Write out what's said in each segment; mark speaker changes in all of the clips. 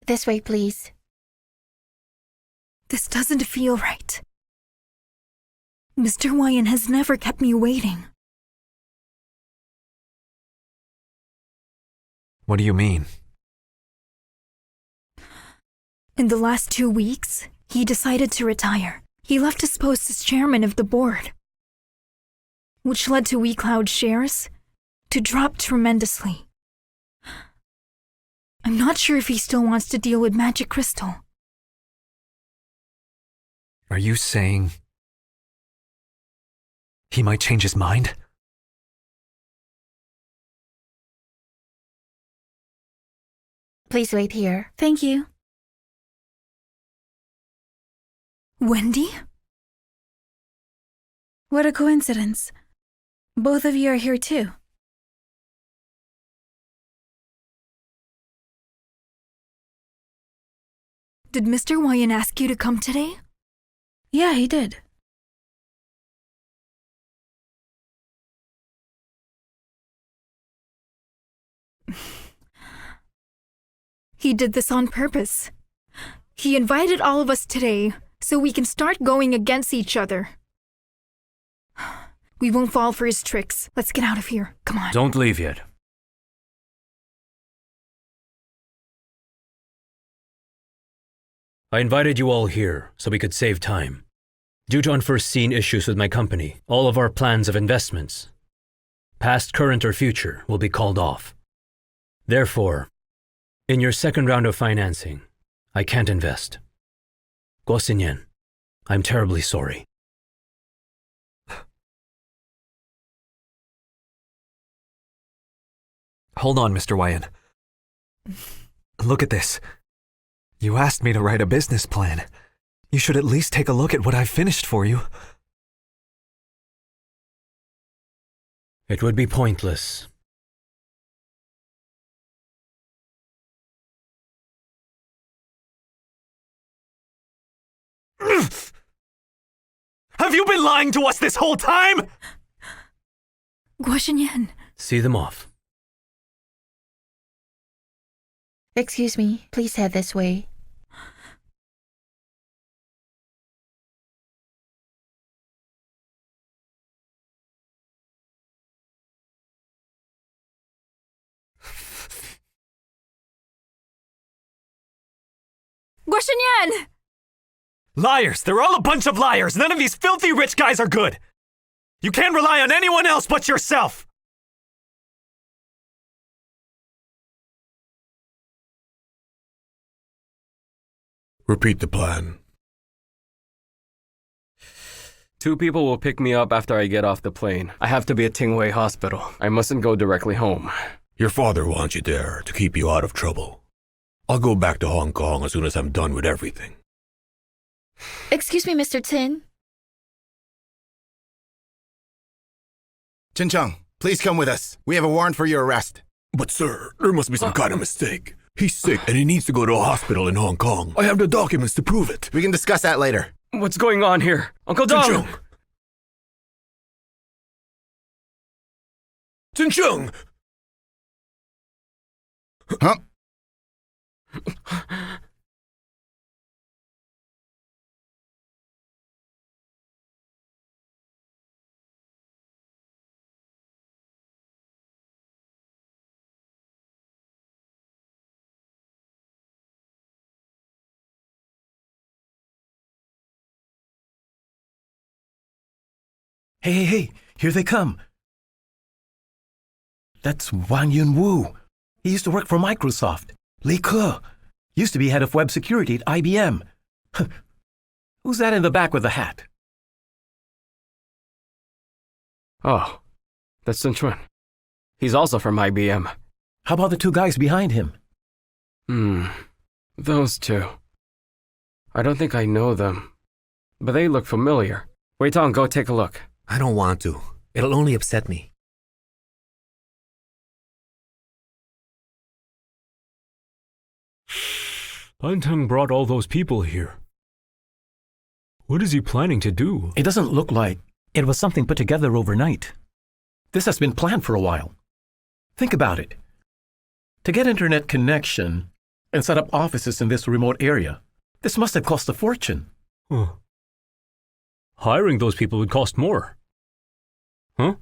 Speaker 1: This way, please.
Speaker 2: This doesn't feel right. Mr. Wyan has never kept me waiting.
Speaker 3: What do you mean?
Speaker 2: In the last 2 weeks, he decided to retire. He left his post as chairman of the board, which led to WeCloud shares to drop tremendously. I'm not sure if he still wants to deal with Magic Crystal.
Speaker 3: Are you saying he might change his mind?
Speaker 1: Please wait here.
Speaker 2: Thank you. Wendy? What a coincidence. Both of you are here too. Did Mr. Wyan ask you to come today? Yeah, he did. He did this on purpose. He invited all of us today so we can start going against each other. We won't fall for his tricks. Let's get out of here. Come on.
Speaker 4: Don't leave yet. I invited you all here so we could save time. Due to unforeseen issues with my company, all of our plans of investments, past, current, or future, will be called off. Therefore, in your second round of financing, I can't invest. Guo Xinyan, I'm terribly sorry.
Speaker 3: Hold on, Mr. Wyan. Look at this. You asked me to write a business plan. You should at least take a look at what I've finished for you.
Speaker 4: It would be pointless.
Speaker 3: Have you been lying to us this whole time?
Speaker 2: Guo Xinyan.
Speaker 4: See them off.
Speaker 1: Excuse me, please head this way.
Speaker 2: Guo Xinyan!
Speaker 3: Liars! They're all a bunch of liars! None of these filthy rich guys are good! You can't rely on anyone else but yourself!
Speaker 5: Repeat the plan.
Speaker 6: 2 people will pick me up after I get off the plane. I have to be at Tingwei Hospital. I mustn't go directly home.
Speaker 5: Your father wants you there to keep you out of trouble. I'll go back to Hong Kong as soon as I'm done with everything.
Speaker 1: Excuse me, Mr. Tin.
Speaker 7: Chen Cheng, please come with us. We have a warrant for your arrest.
Speaker 5: But sir, there must be some kind of mistake. He's sick and he needs to go to a hospital in Hong Kong. I have the documents to prove it.
Speaker 7: We can discuss that later.
Speaker 6: What's going on here? Uncle Dong!
Speaker 5: Chen Cheng!
Speaker 7: Huh?
Speaker 8: Hey, here they come. That's Wang Yunwu. He used to work for Microsoft. Li Ke used to be head of web security at IBM. Who's that in the back with the hat?
Speaker 6: Oh, that's Sun Chuan. He's also from IBM.
Speaker 8: How about the 2 guys behind him?
Speaker 6: Those 2. I don't think I know them, but they look familiar. Wei Tong, go take a look.
Speaker 9: I don't want to. It'll only upset me.
Speaker 4: Anteng brought all those people here. What is he planning to do?
Speaker 8: It doesn't look like it was something put together overnight. This has been planned for a while. Think about it. To get internet connection, and set up offices in this remote area. This must have cost a fortune.
Speaker 4: Huh. Hiring those people would cost more. Huh?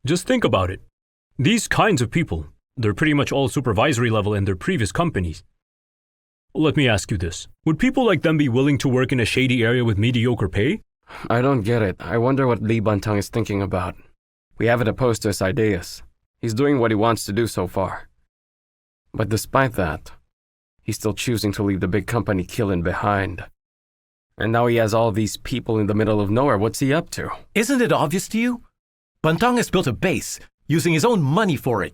Speaker 4: Just think about it. These kinds of people, they're pretty much all supervisory level in their previous companies. Let me ask you this. Would people like them be willing to work in a shady area with mediocre pay?
Speaker 6: I don't get it. I wonder what Lee Bantang is thinking about. We haven't opposed to his ideas. He's doing what he wants to do so far. But despite that, he's still choosing to leave the big company Kilin behind. And now he has all these people in the middle of nowhere. What's he up to?
Speaker 8: Isn't it obvious to you? Bantang has built a base, using his own money for it.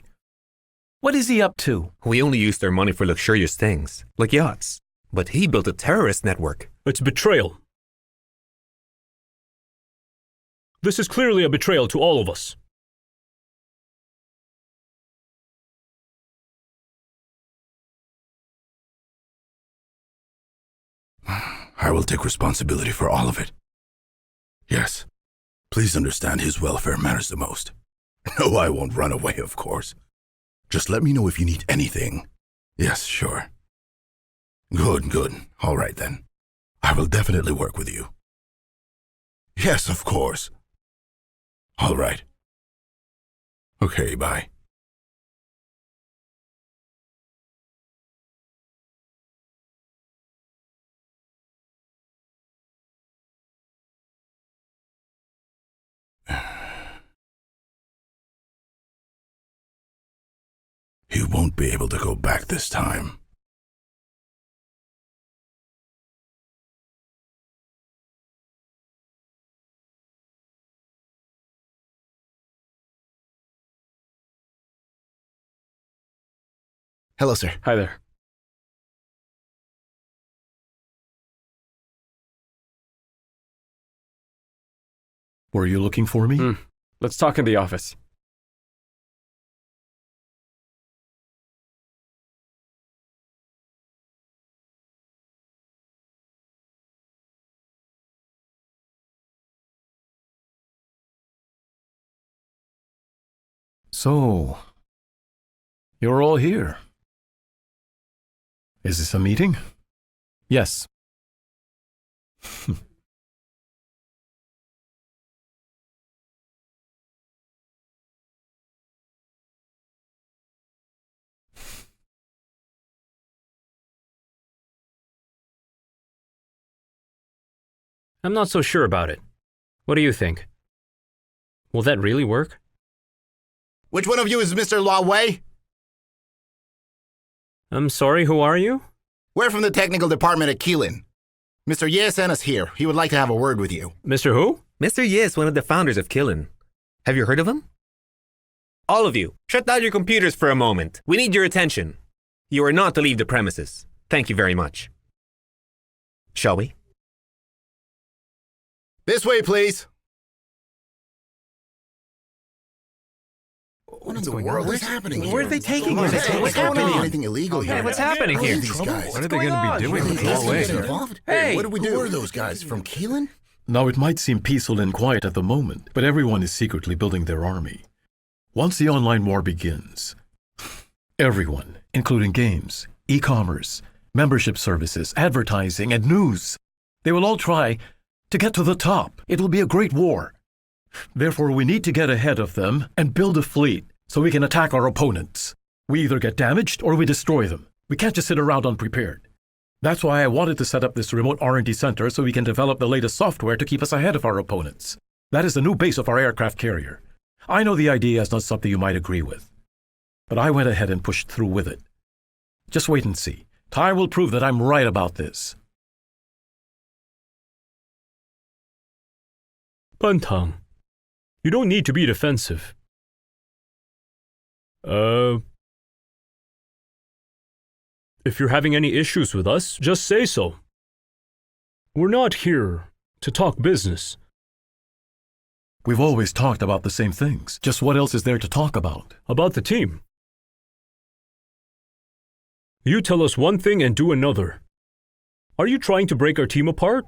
Speaker 8: What is he up to?
Speaker 9: We only use their money for luxurious things, like yachts. But he built a terrorist network.
Speaker 4: It's betrayal. This is clearly a betrayal to all of us.
Speaker 5: I will take responsibility for all of it. Yes. Please understand his welfare matters the most. No, I won't run away, of course. Just let me know if you need anything. Yes, sure. Good. All right, then. I will definitely work with you. Yes, of course. All right. Okay, bye. He won't be able to go back this time.
Speaker 7: Hello, sir.
Speaker 6: Hi there.
Speaker 8: Were you looking for me?
Speaker 6: Let's talk in the office.
Speaker 8: So, you're all here. Is this a meeting? Yes.
Speaker 4: I'm not so sure about it. What do you think? Will that really work?
Speaker 7: Which one of you is Mr. Law Wei?
Speaker 4: I'm sorry, who are you?
Speaker 7: We're from the technical department at Keelan. Mr. Ye sent us here. He would like to have a word with you.
Speaker 4: Mr. Who?
Speaker 9: Mr. Ye is one of the founders of Killen. Have you heard of him? All of you, shut down your computers for a moment. We need your attention. You are not to leave the premises. Thank you very much. Shall we?
Speaker 7: This way, please.
Speaker 5: What in the world is happening here?
Speaker 3: Where are they taking
Speaker 7: What's
Speaker 3: us?
Speaker 7: happening?
Speaker 3: What's
Speaker 7: Can't be
Speaker 3: going on?
Speaker 7: anything illegal here.
Speaker 3: What's happening here?
Speaker 7: These guys.
Speaker 3: What are they going to be doing with
Speaker 7: Let's
Speaker 3: Law Wei?
Speaker 7: get involved.
Speaker 3: Hey,
Speaker 7: what do we do? Who are those guys from Keelan?
Speaker 8: Now, it might seem peaceful and quiet at the moment, but everyone is secretly building their army. Once the online war begins, everyone, including games, e-commerce, membership services, advertising, and news, they will all try to get to the top. It will be a great war. Therefore, we need to get ahead of them and build a fleet so we can attack our opponents. We either get damaged or we destroy them. We can't just sit around unprepared. That's why I wanted to set up this remote R&D center so we can develop the latest software to keep us ahead of our opponents. That is the new base of our aircraft carrier. I know the idea is not something you might agree with, but I went ahead and pushed through with it. Just wait and see. Tai will prove that I'm right about this.
Speaker 4: Bantang, you don't need to be defensive. If you're having any issues with us, just say so. We're not here to talk business.
Speaker 8: We've always talked about the same things. Just what else is there to talk about?
Speaker 4: About the team. You tell us one thing and do another. Are you trying to break our team apart?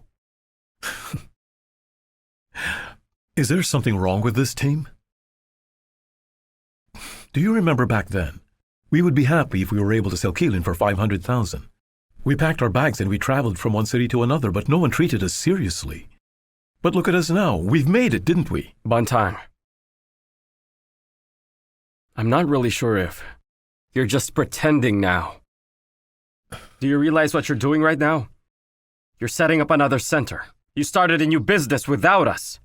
Speaker 8: Is there something wrong with this team? Do you remember back then, We would be happy if we were able to sell Keelan for 500,000. We packed our bags and we traveled from one city to another, but no one treated us seriously. But look at us now. We've made it, didn't we?
Speaker 6: Bantang, I'm not really sure if you're just pretending now. Do you realize what you're doing right now? You're setting up another center. You started a new business without us.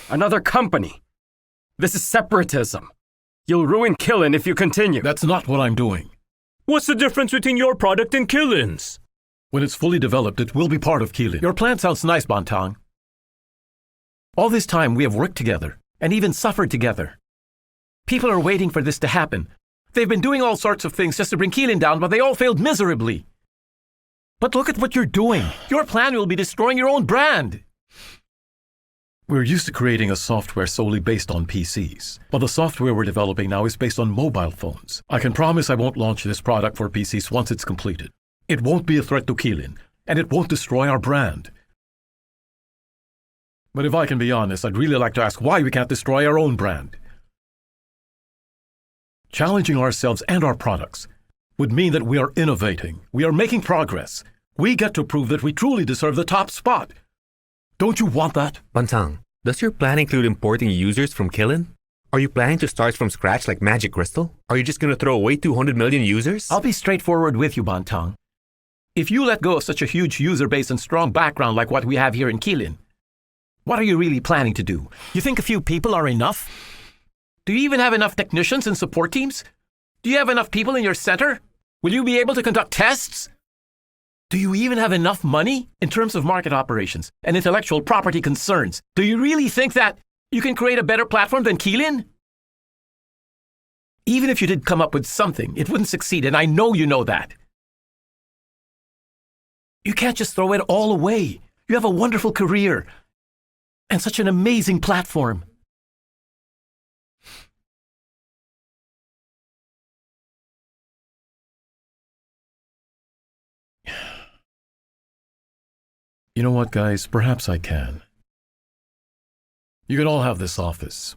Speaker 6: Another company. This is separatism. You'll ruin Keelan if you continue.
Speaker 8: That's not what I'm doing.
Speaker 4: What's the difference between your product and Keelan's?
Speaker 8: When it's fully developed, it will be part of Keelan. Your plan sounds nice, Bantang. All this time, we have worked together and even suffered together. People are waiting for this to happen. They've been doing all sorts of things just to bring Keelan down, but they all failed miserably. But look at what you're doing. Your plan will be destroying your own brand. We're used to creating a software solely based on PCs. But the software we're developing now is based on mobile phones. I can promise I won't launch this product for PCs once it's completed. It won't be a threat to Keelan, and it won't destroy our brand. But if I can be honest, I'd really like to ask why we can't destroy our own brand. Challenging ourselves and our products would mean that we are innovating. We are making progress. We get to prove that we truly deserve the top spot. Don't you want that?
Speaker 9: Bantang, does your plan include importing users from Keelan? Are you planning to start from scratch like Magic Crystal? Are you just going to throw away 200 million users?
Speaker 8: I'll be straightforward with you, Bantang. If you let go of such a huge user base and strong background like what we have here in Keelan, what are you really planning to do? You think a few people are enough? Do you even have enough technicians and support teams? Do you have enough people in your center? Will you be able to conduct tests? Do you even have enough money in terms of market operations and intellectual property concerns? Do you really think that you can create a better platform than Keelan? Even if you did come up with something, it wouldn't succeed, and I know you know that. You can't just throw it all away. You have a wonderful career and such an amazing platform. You know what, guys? Perhaps I can. You can all have this office.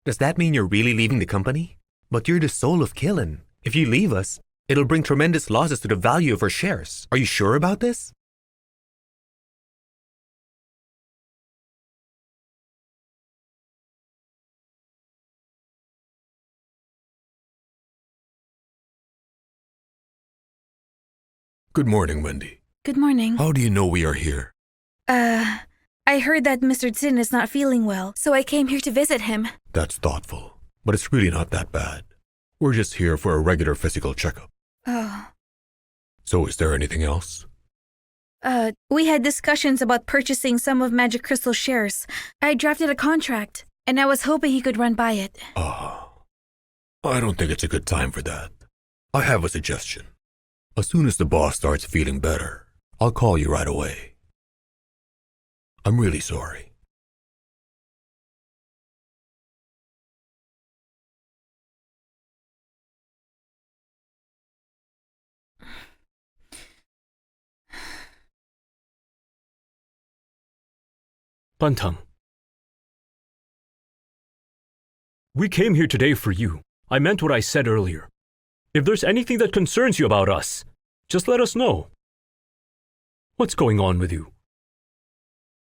Speaker 9: Does that mean you're really leaving the company? But you're the soul of Keelan. If you leave us, it'll bring tremendous losses to the value of our shares. Are you sure about this?
Speaker 5: Good morning, Wendy.
Speaker 2: Good morning.
Speaker 5: How do you know we are here?
Speaker 2: I heard that Mr. Tsin is not feeling well, so I came here to visit him.
Speaker 5: That's thoughtful, but it's really not that bad. We're just here for a regular physical checkup.
Speaker 2: Oh.
Speaker 5: So is there anything else?
Speaker 2: We had discussions about purchasing some of Magic Crystal's shares. I drafted a contract, and I was hoping he could run by it.
Speaker 5: I don't think it's a good time for that. I have a suggestion. As soon as the boss starts feeling better, I'll call you right away. I'm really sorry.
Speaker 4: Bantang. We came here today for you. I meant what I said earlier. If there's anything that concerns you about us, just let us know. What's going on with you?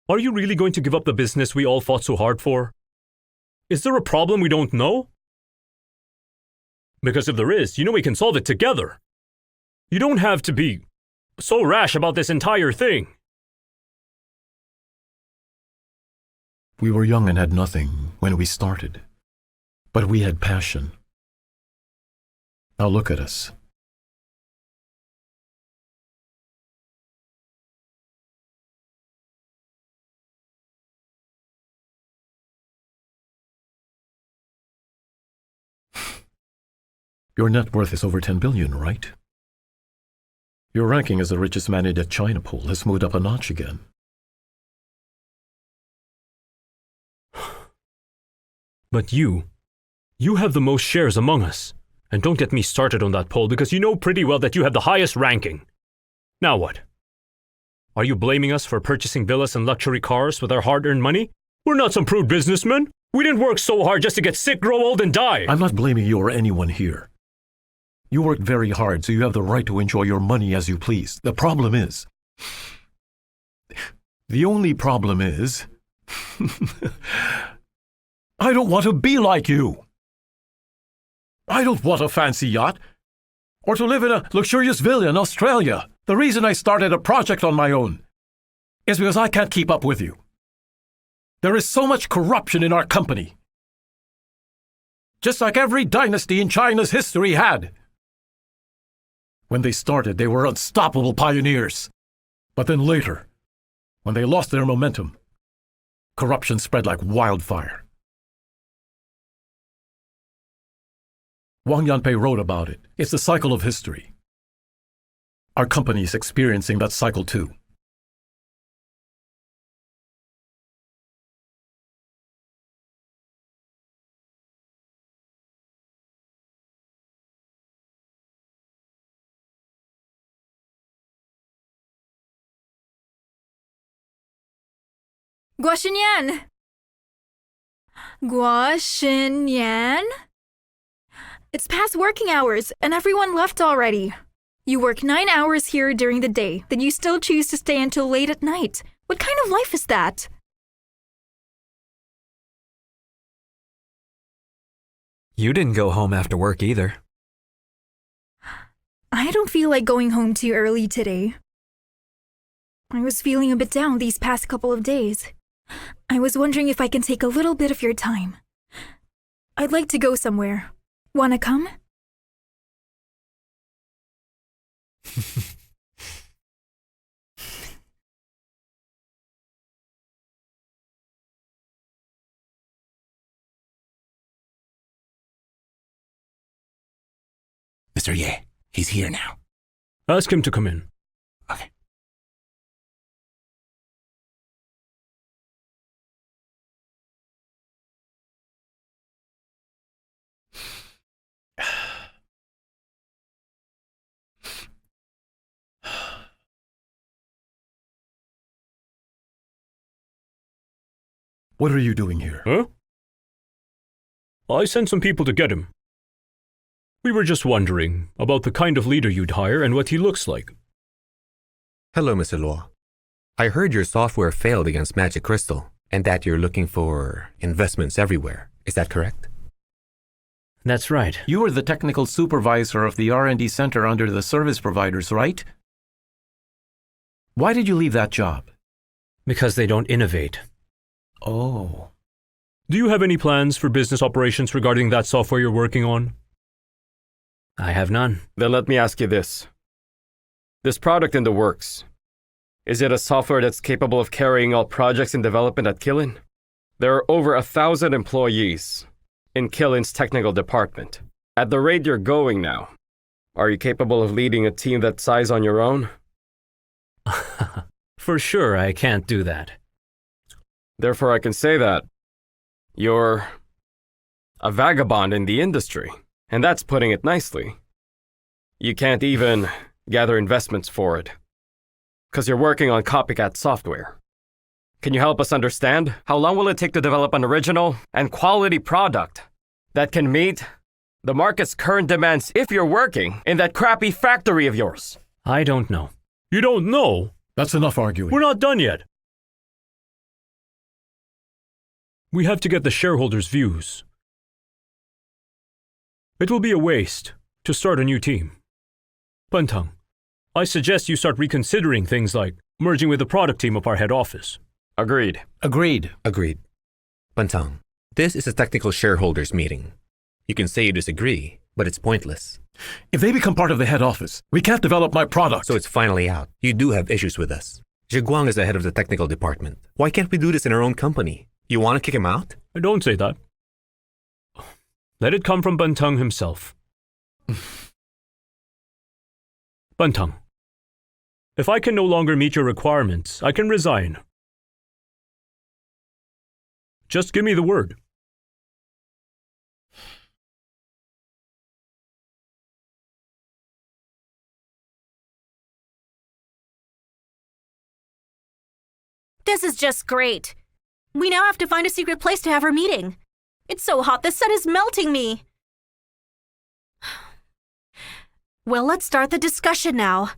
Speaker 4: Are you really going to give up the business we all fought so hard for? Is there a problem we don't know? Because if there is, you know we can solve it together. You don't have to be so rash about this entire thing.
Speaker 8: We were young and had nothing when we started, but we had passion. Now look at us. Your net worth is over 10 billion, right? Your ranking as the richest man in the China pool has moved up a notch again.
Speaker 4: But you have the most shares among us. And don't get me started on that poll because you know pretty well that you have the highest ranking. Now what? Are you blaming us for purchasing villas and luxury cars with our hard-earned money? We're not some prude businessmen. We didn't work so hard just to get sick, grow old, and die.
Speaker 8: I'm not blaming you or anyone here. You worked very hard, so you have the right to enjoy your money as you please. The problem is... The only problem is... I don't want to be like you. I don't want a fancy yacht, or to live in a luxurious villa in Australia. The reason I started a project on my own is because I can't keep up with you. There is so much corruption in our company. Just like every dynasty in China's history had. When they started, they were unstoppable pioneers. But then later, when they lost their momentum, corruption spread like wildfire. Wang Yanpei wrote about it. It's the cycle of history. Our company is experiencing that cycle too.
Speaker 2: Guaxinyan! Guaxinyan? It's past working hours, and everyone left already. You work 9 hours here during the day, then you still choose to stay until late at night. What kind of life is that?
Speaker 3: You didn't go home after work either.
Speaker 2: I don't feel like going home too early today. I was feeling a bit down these past couple of days. I was wondering if I can take a little bit of your time. I'd like to go somewhere. Wanna come?
Speaker 7: Mr. Ye, he's here now.
Speaker 4: Ask him to come in.
Speaker 7: Okay.
Speaker 8: What are you doing here?
Speaker 4: Huh? I sent some people to get him. We were just wondering about the kind of leader you'd hire and what he looks like.
Speaker 9: Hello, Mr. Luo. I heard your software failed against Magic Crystal and that you're looking for investments everywhere. Is that correct?
Speaker 4: That's right.
Speaker 8: You were the technical supervisor of the R&D center under the service providers, right? Why did you leave that job?
Speaker 4: Because they don't innovate.
Speaker 8: Oh.
Speaker 4: Do you have any plans for business operations regarding that software you're working on? I have none.
Speaker 6: Then let me ask you this. This product in the works, is it a software that's capable of carrying all projects in development at Kylin? There are over 1,000 employees in Kylin's technical department. At the rate you're going now, are you capable of leading a team that size on your own?
Speaker 4: For sure, I can't do that.
Speaker 6: Therefore, I can say that you're a vagabond in the industry, and that's putting it nicely. You can't even gather investments for it, because you're working on copycat software. Can you help us understand? How long will it take to develop an original and quality product that can meet the market's current demands if you're working in that crappy factory of yours?
Speaker 4: I don't know. You don't know?
Speaker 8: That's enough arguing.
Speaker 4: We're not done yet. We have to get the shareholders' views. It will be a waste to start a new team. Bantang, I suggest you start reconsidering things like merging with the product team of our head office.
Speaker 6: Agreed.
Speaker 8: Agreed.
Speaker 9: Agreed. Bantang, this is a technical shareholders meeting. You can say you disagree, but it's pointless.
Speaker 8: If they become part of the head office, we can't develop my product.
Speaker 9: So it's finally out. You do have issues with us. Zhiguang is the head of the technical department. Why can't we do this in our own company? You want to kick him out?
Speaker 4: I don't say that. Let it come from Bantang himself. Bantang, if I can no longer meet your requirements, I can resign. Just give me the word.
Speaker 10: This is just great. We now have to find a secret place to have our meeting. It's so hot, the sun is melting me. Well, let's start the discussion now.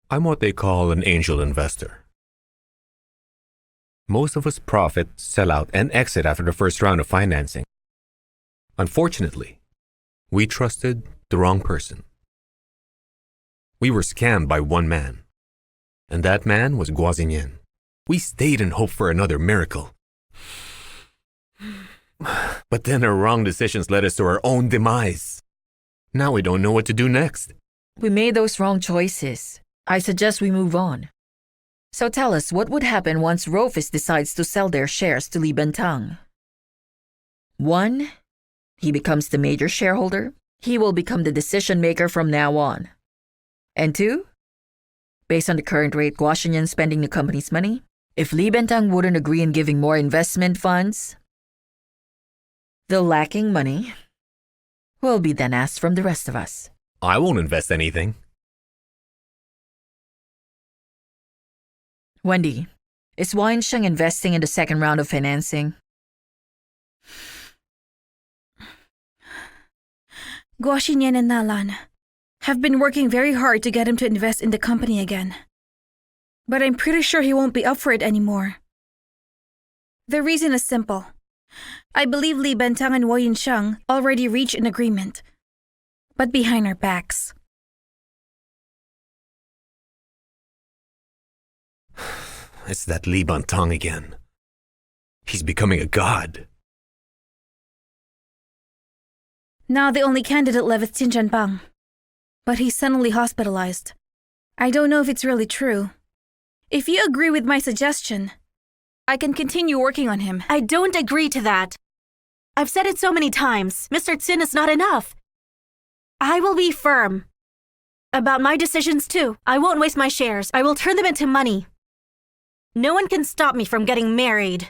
Speaker 9: I'm what they call an angel investor. Most of us profit, sell out, and exit after the first round of financing. Unfortunately, we trusted the wrong person. We were scammed by one man, and that man was Guazinyan. We stayed and hoped for another miracle. But then our wrong decisions led us to our own demise. Now we don't know what to do next.
Speaker 1: We made those wrong choices. I suggest we move on. So tell us, what would happen once Rofus decides to sell their shares to Li Bentang? 1. He becomes the major shareholder. He will become the decision maker from now on. And 2. Based on the current rate Guaxinyan spending the company's money, if Li Bentang wouldn't agree in giving more investment funds, the lacking money will be then asked from the rest of us.
Speaker 9: I won't invest anything.
Speaker 1: Wendy, is Weinsheng investing in the second round of financing?
Speaker 11: Guaxinyan and Nalan have been working very hard to get him to invest in the company again. But I'm pretty sure he won't be up for it anymore. The reason is simple. I believe Li Bentang and Weinsheng already reached an agreement, but behind our backs.
Speaker 9: It's that Li Bentang again. He's becoming a god.
Speaker 11: Now the only candidate left is Qin Zhenbang, but he's suddenly hospitalized. I don't know if it's really true. If you agree with my suggestion, I can continue working on him.
Speaker 10: I don't agree to that. I've said it so many times. Mr. Tsin is not enough. I will be firm about my decisions too. I won't waste my shares. I will turn them into money. No one can stop me from getting married.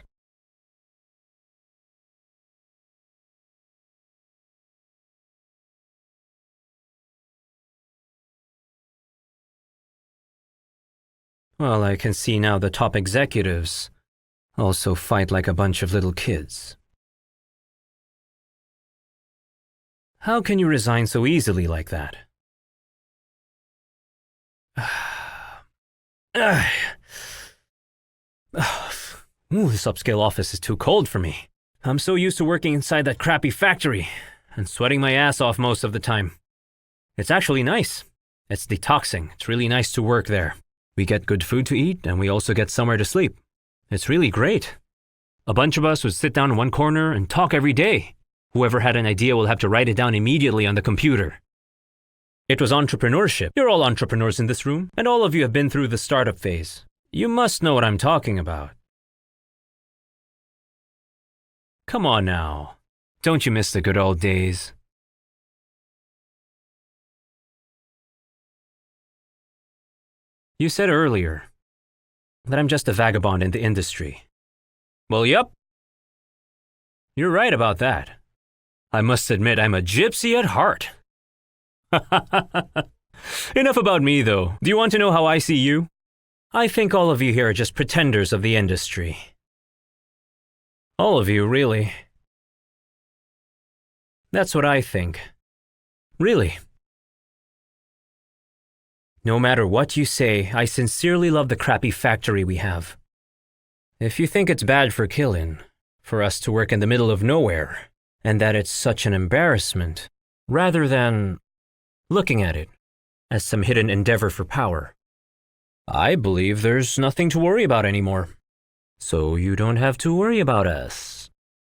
Speaker 4: Well, I can see now the top executives also fight like a bunch of little kids. How can you resign so easily like that? This upscale office is too cold for me. I'm so used to working inside that crappy factory and sweating my ass off most of the time. It's actually nice. It's detoxing. It's really nice to work there. We get good food to eat and we also get somewhere to sleep. It's really great. A bunch of us would sit down in one corner and talk every day. Whoever had an idea will have to write it down immediately on the computer. It was entrepreneurship. You're all entrepreneurs in this room, and all of you have been through the startup phase. You must know what I'm talking about. Come on now. Don't you miss the good old days? You said earlier that I'm just a vagabond in the industry. Well, yep. You're right about that. I must admit I'm a gypsy at heart. Enough about me, though. Do you want to know how I see you? I think all of you here are just pretenders of the industry. All of you, really. That's what I think. Really. No matter what you say, I sincerely love the crappy factory we have. If you think it's bad for Killin, for us to work in the middle of nowhere, and that it's such an embarrassment, rather than looking at it as some hidden endeavor for power, I believe there's nothing to worry about anymore. So you don't have to worry about us.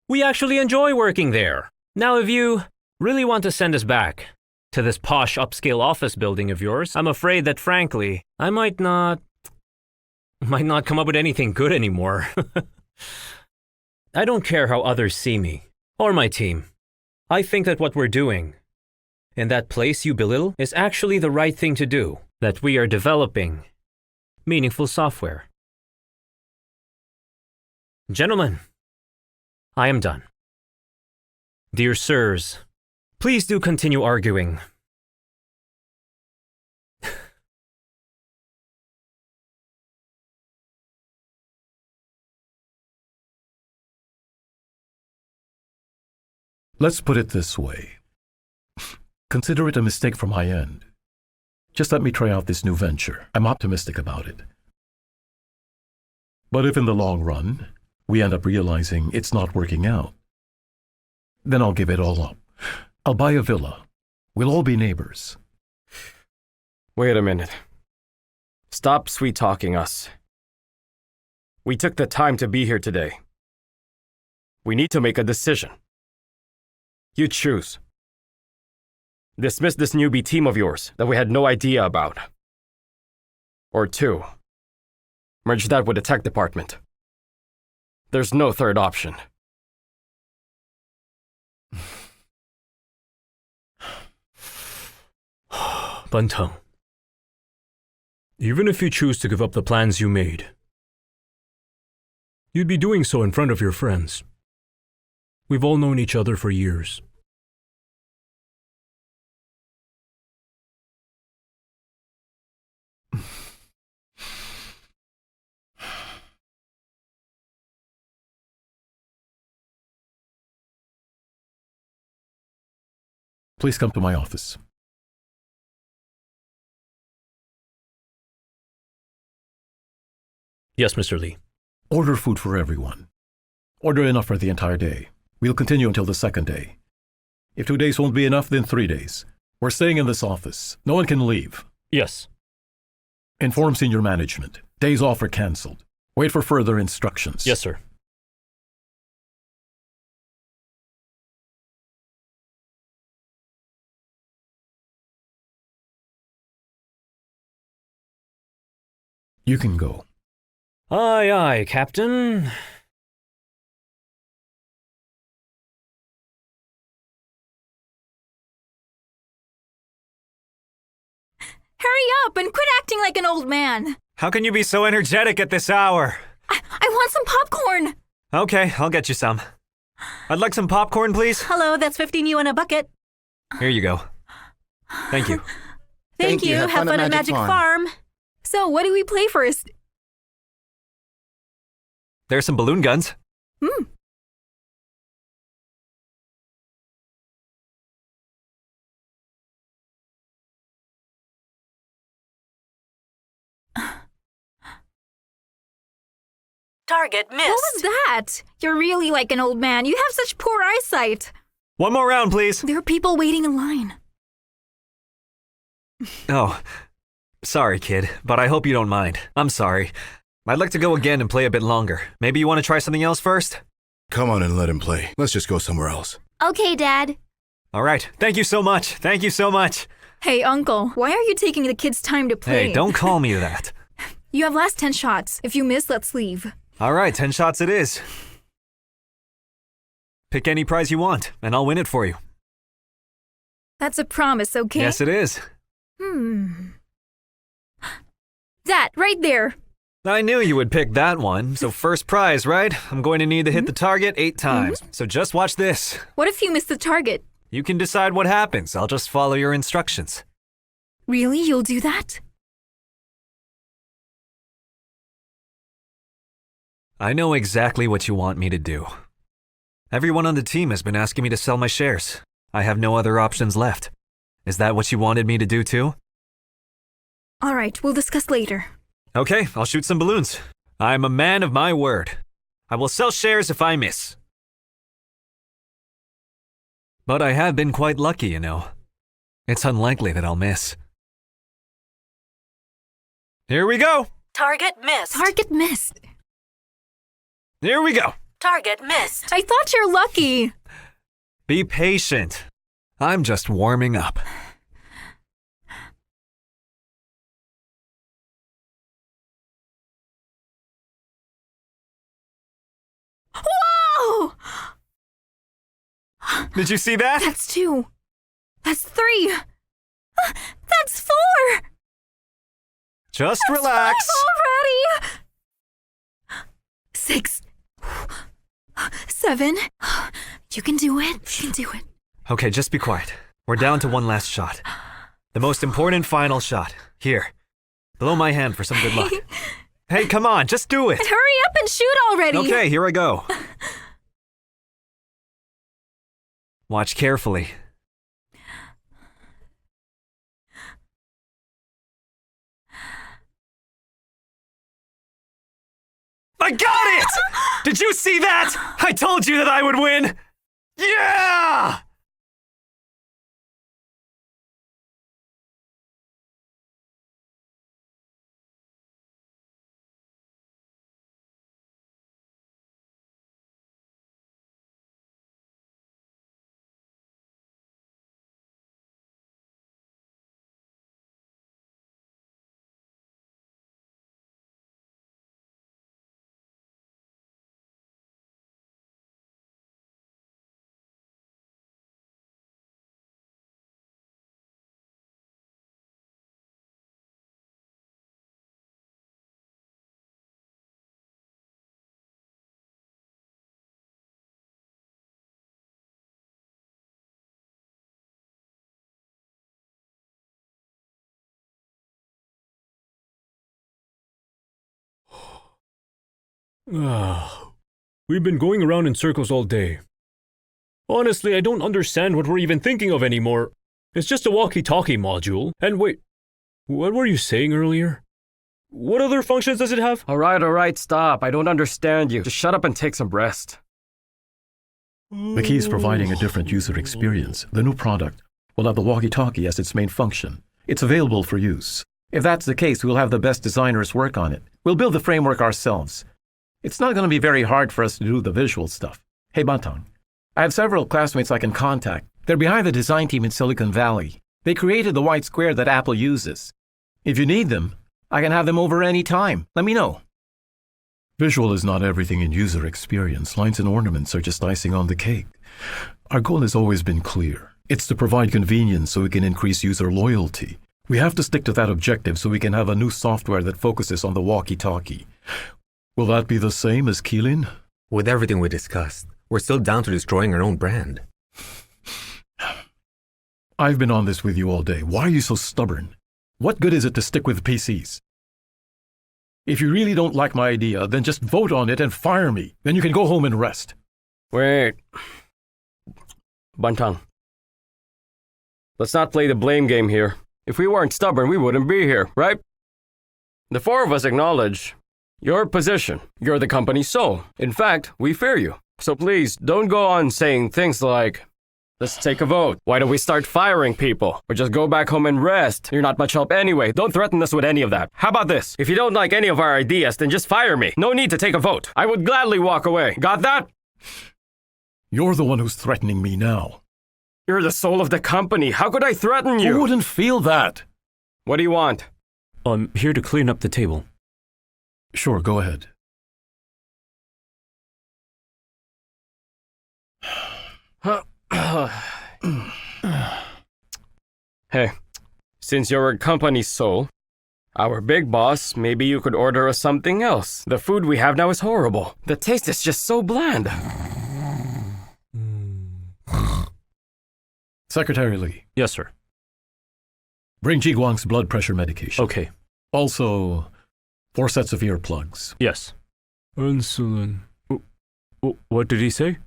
Speaker 4: We actually enjoy working there. Now, if you really want to send us back to this posh upscale office building of yours, I'm afraid that, frankly, I might not come up with anything good anymore. I don't care how others see me, or my team. I think that what we're doing in that place you belittle is actually the right thing to do, that we are developing meaningful software. Gentlemen, I am done. Dear sirs, please do continue arguing.
Speaker 8: Let's put it this way. Consider it a mistake from my end. Just let me try out this new venture. I'm optimistic about it. But if in the long run, we end up realizing it's not working out, then I'll give it all up. I'll buy a villa. We'll all be neighbors.
Speaker 6: Wait a minute. Stop sweet-talking us. We took the time to be here today. We need to make a decision. You choose. Dismiss this newbie team of yours that we had no idea about. Or 2, merge that with the tech department. There's no third option.
Speaker 4: Bantang. Even if you choose to give up the plans you made, you'd be doing so in front of your friends. We've all known each other for years.
Speaker 8: Please come to my office.
Speaker 4: Yes, Mr. Lee.
Speaker 8: Order food for everyone. Order enough for the entire day. We'll continue until the second day. If 2 days won't be enough, then 3 days. We're staying in this office. No one can leave.
Speaker 4: Yes.
Speaker 8: Inform senior management. Days off are cancelled. Wait for further instructions.
Speaker 4: Yes, sir.
Speaker 8: You can go.
Speaker 4: Aye, aye, Captain.
Speaker 2: Hurry up and quit acting like an old man.
Speaker 3: How can you be so energetic at this hour?
Speaker 2: I want some popcorn.
Speaker 3: Okay, I'll get you some. I'd like some popcorn, please.
Speaker 10: Hello, that's 15 you in a bucket.
Speaker 3: Here you go. Thank you.
Speaker 10: Thank you. Have fun at Magic Farm.
Speaker 2: So, what do we play first?
Speaker 3: There's some balloon guns.
Speaker 10: Target missed.
Speaker 2: What was that? You're really like an old man. You have such poor eyesight.
Speaker 3: One more round, please.
Speaker 2: There are people waiting in line.
Speaker 3: Oh, sorry, kid, but I hope you don't mind. I'm sorry. I'd like to go again and play a bit longer. Maybe you want to try something else first?
Speaker 5: Come on and let him play. Let's just go somewhere else.
Speaker 10: Okay, Dad.
Speaker 3: All right. Thank you so much. Thank you so much.
Speaker 2: Hey, Uncle, why are you taking the kids' time to play?
Speaker 3: Hey, don't call me that.
Speaker 2: You have last 10 shots. If you miss, let's leave.
Speaker 3: All right, 10 shots it is. Pick any prize you want, and I'll win it for you.
Speaker 2: That's a promise, okay?
Speaker 3: Yes, it is.
Speaker 2: That, right there.
Speaker 3: I knew you would pick that one. So first prize, right? I'm going to need to hit the target 8 times. So just watch this.
Speaker 2: What if you miss the target?
Speaker 3: You can decide what happens. I'll just follow your instructions.
Speaker 2: Really? You'll do that?
Speaker 3: I know exactly what you want me to do. Everyone on the team has been asking me to sell my shares. I have no other options left. Is that what you wanted me to do too?
Speaker 2: All right, we'll discuss later.
Speaker 3: Okay, I'll shoot some balloons. I'm a man of my word. I will sell shares if I miss. But I have been quite lucky, you know. It's unlikely that I'll miss. Here we go!
Speaker 10: Target missed.
Speaker 2: Target missed.
Speaker 3: Here we go!
Speaker 10: Target missed.
Speaker 2: I thought you're lucky.
Speaker 3: Be patient. I'm just warming up.
Speaker 2: Whoa!
Speaker 3: Did you see that?
Speaker 2: That's 2. That's 3. That's 4.
Speaker 3: Just relax.
Speaker 2: 5 already. 6. 7. You can do it. You can do it.
Speaker 3: Okay, just be quiet. We're down to one last shot. The most important final shot. Here. Blow my hand for some good luck. Hey, come on, just do it.
Speaker 2: Hurry up and shoot already.
Speaker 3: Okay, here I go. Watch carefully. I got it! Did you see that? I told you that I would win! Yeah!
Speaker 4: We've been going around in circles all day. Honestly, I don't understand what we're even thinking of anymore. It's just a walkie-talkie module. And wait, what were you saying earlier? What other functions does it have?
Speaker 6: All right, stop. I don't understand you. Just shut up and take some rest.
Speaker 8: The key is providing a different user experience. The new product will have the walkie-talkie as its main function. It's available for use. If that's the case, we'll have the best designers work on it. We'll build the framework ourselves. It's not going to be very hard for us to do the visual stuff. Hey, Bantang, I have several classmates I can contact. They're behind the design team in Silicon Valley. They created the white square that Apple uses. If you need them, I can have them over any time. Let me know. Visual is not everything in user experience. Lines and ornaments are just icing on the cake. Our goal has always been clear. It's to provide convenience so we can increase user loyalty. We have to stick to that objective so we can have a new software that focuses on the walkie-talkie. Will that be the same as Keeling?
Speaker 9: With everything we discussed, we're still down to destroying our own brand.
Speaker 8: I've been on this with you all day. Why are you so stubborn? What good is it to stick with PCs? If you really don't like my idea, then just vote on it and fire me. Then you can go home and rest.
Speaker 6: Wait. Bantang. Let's not play the blame game here. If we weren't stubborn, we wouldn't be here, right? The four of us acknowledge your position. You're the company's soul. In fact, we fear you. So please, don't go on saying things like, let's take a vote. Why don't we start firing people? Or just go back home and rest. You're not much help anyway. Don't threaten us with any of that. How about this? If you don't like any of our ideas, then just fire me. No need to take a vote. I would gladly walk away. Got that?
Speaker 8: You're the one who's threatening me now.
Speaker 6: You're the soul of the company. How could I threaten you?
Speaker 8: Who wouldn't feel that?
Speaker 6: What do you want?
Speaker 4: I'm here to clean up the table.
Speaker 8: Sure, go ahead.
Speaker 6: Hey, since you're a company's soul, our big boss, maybe you could order us something else. The food we have now is horrible. The taste is just so bland.
Speaker 8: Secretary Lee,
Speaker 4: Yes, sir.
Speaker 8: bring Ji Guang's blood pressure medication.
Speaker 4: Okay.
Speaker 8: Also, 4 sets of earplugs.
Speaker 4: Yes. Insulin. What did he say?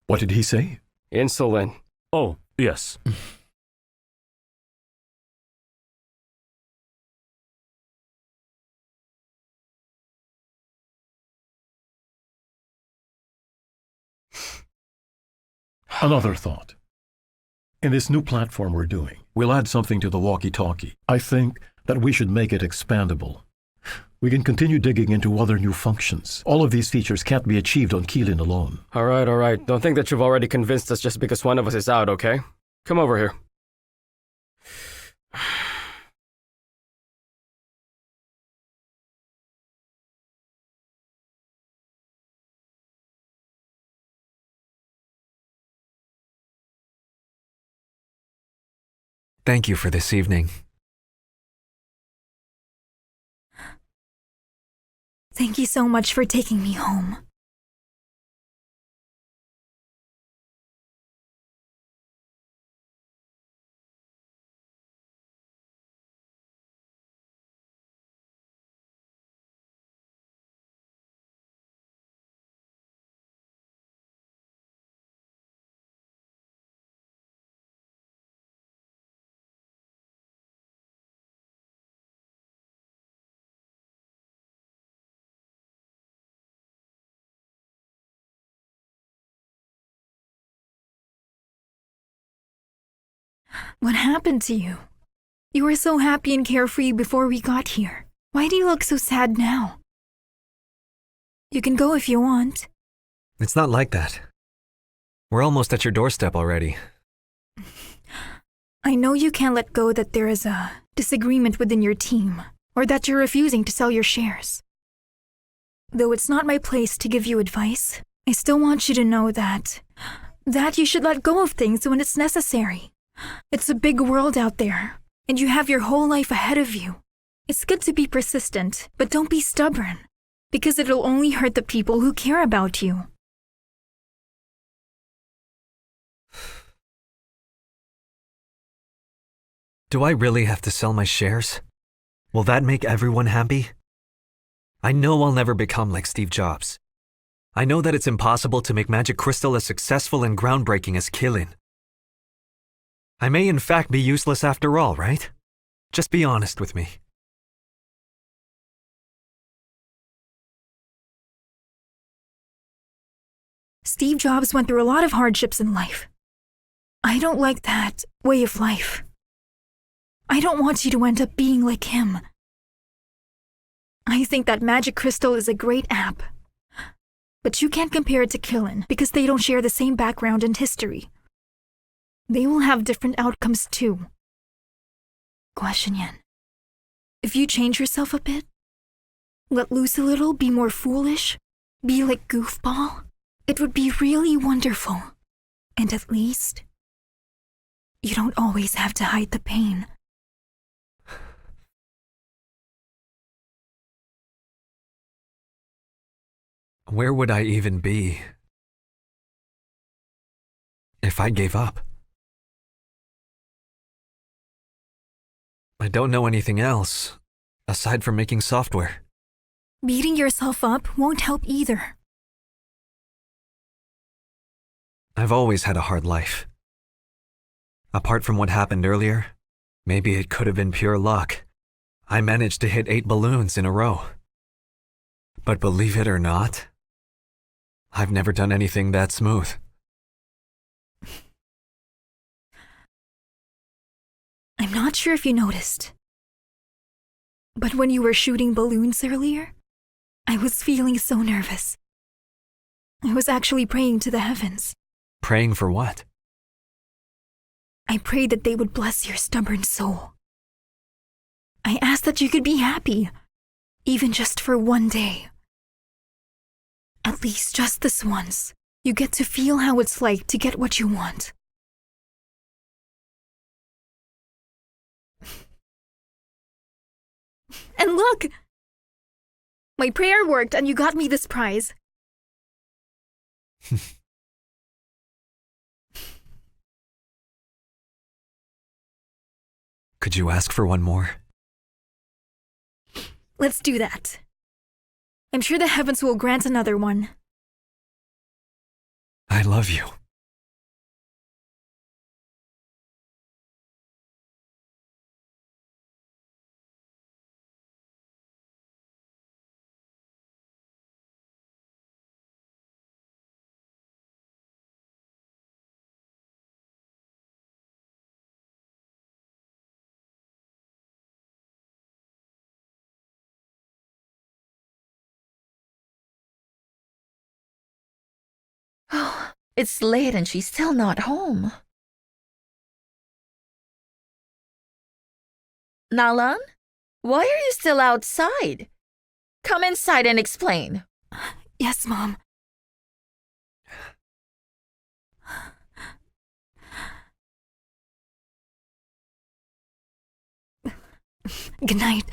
Speaker 8: What did he say?
Speaker 6: Insulin.
Speaker 4: Oh, yes.
Speaker 8: Another thought. In this new platform we're doing, we'll add something to the walkie-talkie. I think that we should make it expandable. We can continue digging into other new functions. All of these features can't be achieved on Keeling alone.
Speaker 6: All right. Don't think that you've already convinced us just because one of us is out, okay? Come over here.
Speaker 3: Thank you for this evening.
Speaker 2: Thank you so much for taking me home. What happened to you? You were so happy and carefree before we got here. Why do you look so sad now? You can go if you want.
Speaker 3: It's not like that. We're almost at your doorstep already.
Speaker 2: I know you can't let go that there is a disagreement within your team, or that you're refusing to sell your shares. Though it's not my place to give you advice, I still want you to know that you should let go of things when it's necessary. It's a big world out there, and you have your whole life ahead of you. It's good to be persistent, but don't be stubborn, because it'll only hurt the people who care about you.
Speaker 3: Do I really have to sell my shares? Will that make everyone happy? I know I'll never become like Steve Jobs. I know that it's impossible to make Magic Crystal as successful and groundbreaking as Killin. I may in fact be useless after all, right? Just be honest with me.
Speaker 2: Steve Jobs went through a lot of hardships in life. I don't like that way of life. I don't want you to end up being like him. I think that Magic Crystal is a great app. But you can't compare it to Killin because they don't share the same background and history. They will have different outcomes too. Guaxinyan, if you change yourself a bit, let loose a little, be more foolish, be like Goofball, it would be really wonderful. And at least, you don't always have to hide the pain.
Speaker 3: Where would I even be if I gave up? I don't know anything else aside from making software.
Speaker 2: Beating yourself up won't help either.
Speaker 3: I've always had a hard life. Apart from what happened earlier, maybe it could have been pure luck. I managed to hit 8 balloons in a row. But believe it or not, I've never done anything that smooth.
Speaker 2: I'm not sure if you noticed, but when you were shooting balloons earlier, I was feeling so nervous. I was actually praying to the heavens.
Speaker 3: Praying for what?
Speaker 2: I prayed that they would bless your stubborn soul. I asked that you could be happy, even just for one day. At least just this once, you get to feel how it's like to get what you want. And look! My prayer worked and you got me this prize.
Speaker 3: Could you ask for one more?
Speaker 2: Let's do that. I'm sure the heavens will grant another one.
Speaker 3: I love you.
Speaker 1: Oh, it's late and she's still not home. Nalan, why are you still outside? Come inside and explain.
Speaker 2: Yes, Mom. Good night.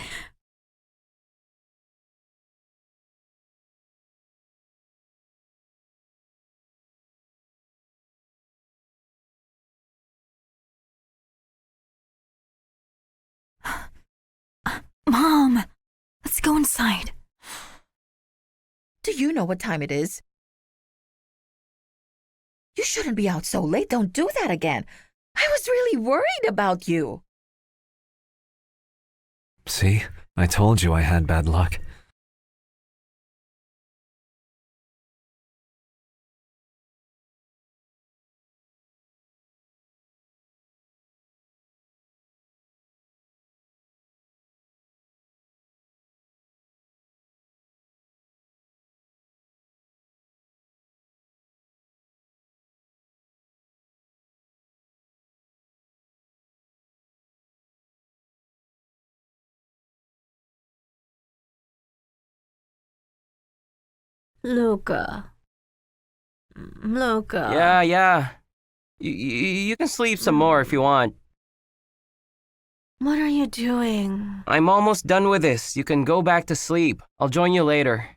Speaker 2: Mom, let's go inside.
Speaker 1: Do you know what time it is? You shouldn't be out so late. Don't do that again. I was really worried about you.
Speaker 3: See? I told you I had bad luck.
Speaker 10: Luca. Luca.
Speaker 6: Yeah. You can sleep some more if you want.
Speaker 10: What are you doing?
Speaker 6: I'm almost done with this. You can go back to sleep. I'll join you later.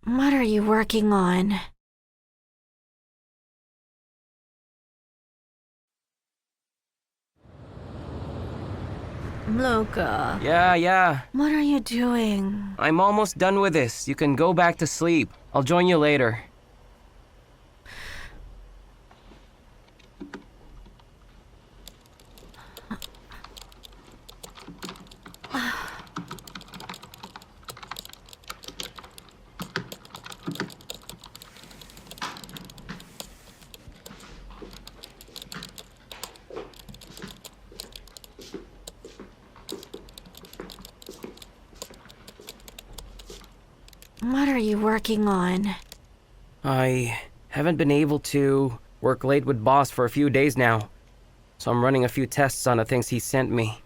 Speaker 10: What are you working on? Luca.
Speaker 6: Yeah.
Speaker 10: What are you doing?
Speaker 6: I'm almost done with this. You can go back to sleep. I'll join you later.
Speaker 10: What are you working on?
Speaker 6: I haven't been able to work late with boss for a few days now, so I'm running a few tests on the things he sent me.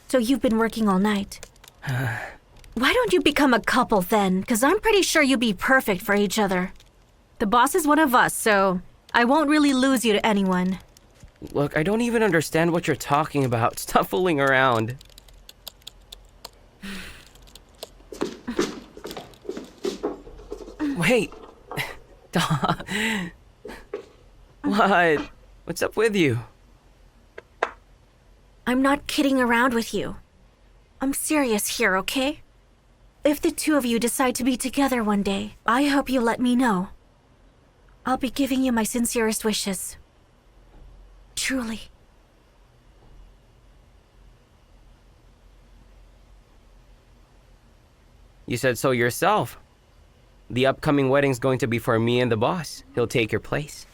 Speaker 10: So you've been working all night? Why don't you become a couple then? Because I'm pretty sure you'd be perfect for each other. The boss is one of us, so I won't really lose you to anyone.
Speaker 6: Look, I don't even understand what you're talking about. Stop fooling around. Wait. What? What's up with you?
Speaker 10: I'm not kidding around with you. I'm serious here, okay? If the two of you decide to be together one day, I hope you let me know. I'll be giving you my sincerest wishes. Truly.
Speaker 6: You said so yourself. The upcoming wedding's going to be for me and the boss. He'll take your place.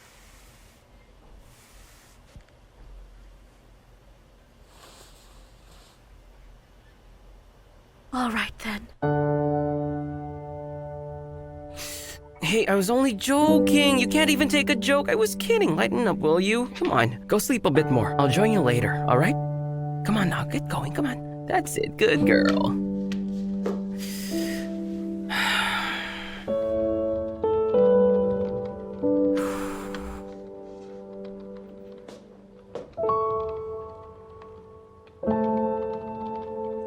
Speaker 10: All right then.
Speaker 6: Hey, I was only joking. You can't even take a joke. I was kidding. Lighten up, will you? Come on, go sleep a bit more. I'll join you later, all right? Come on now, get going, come on. That's it, good girl.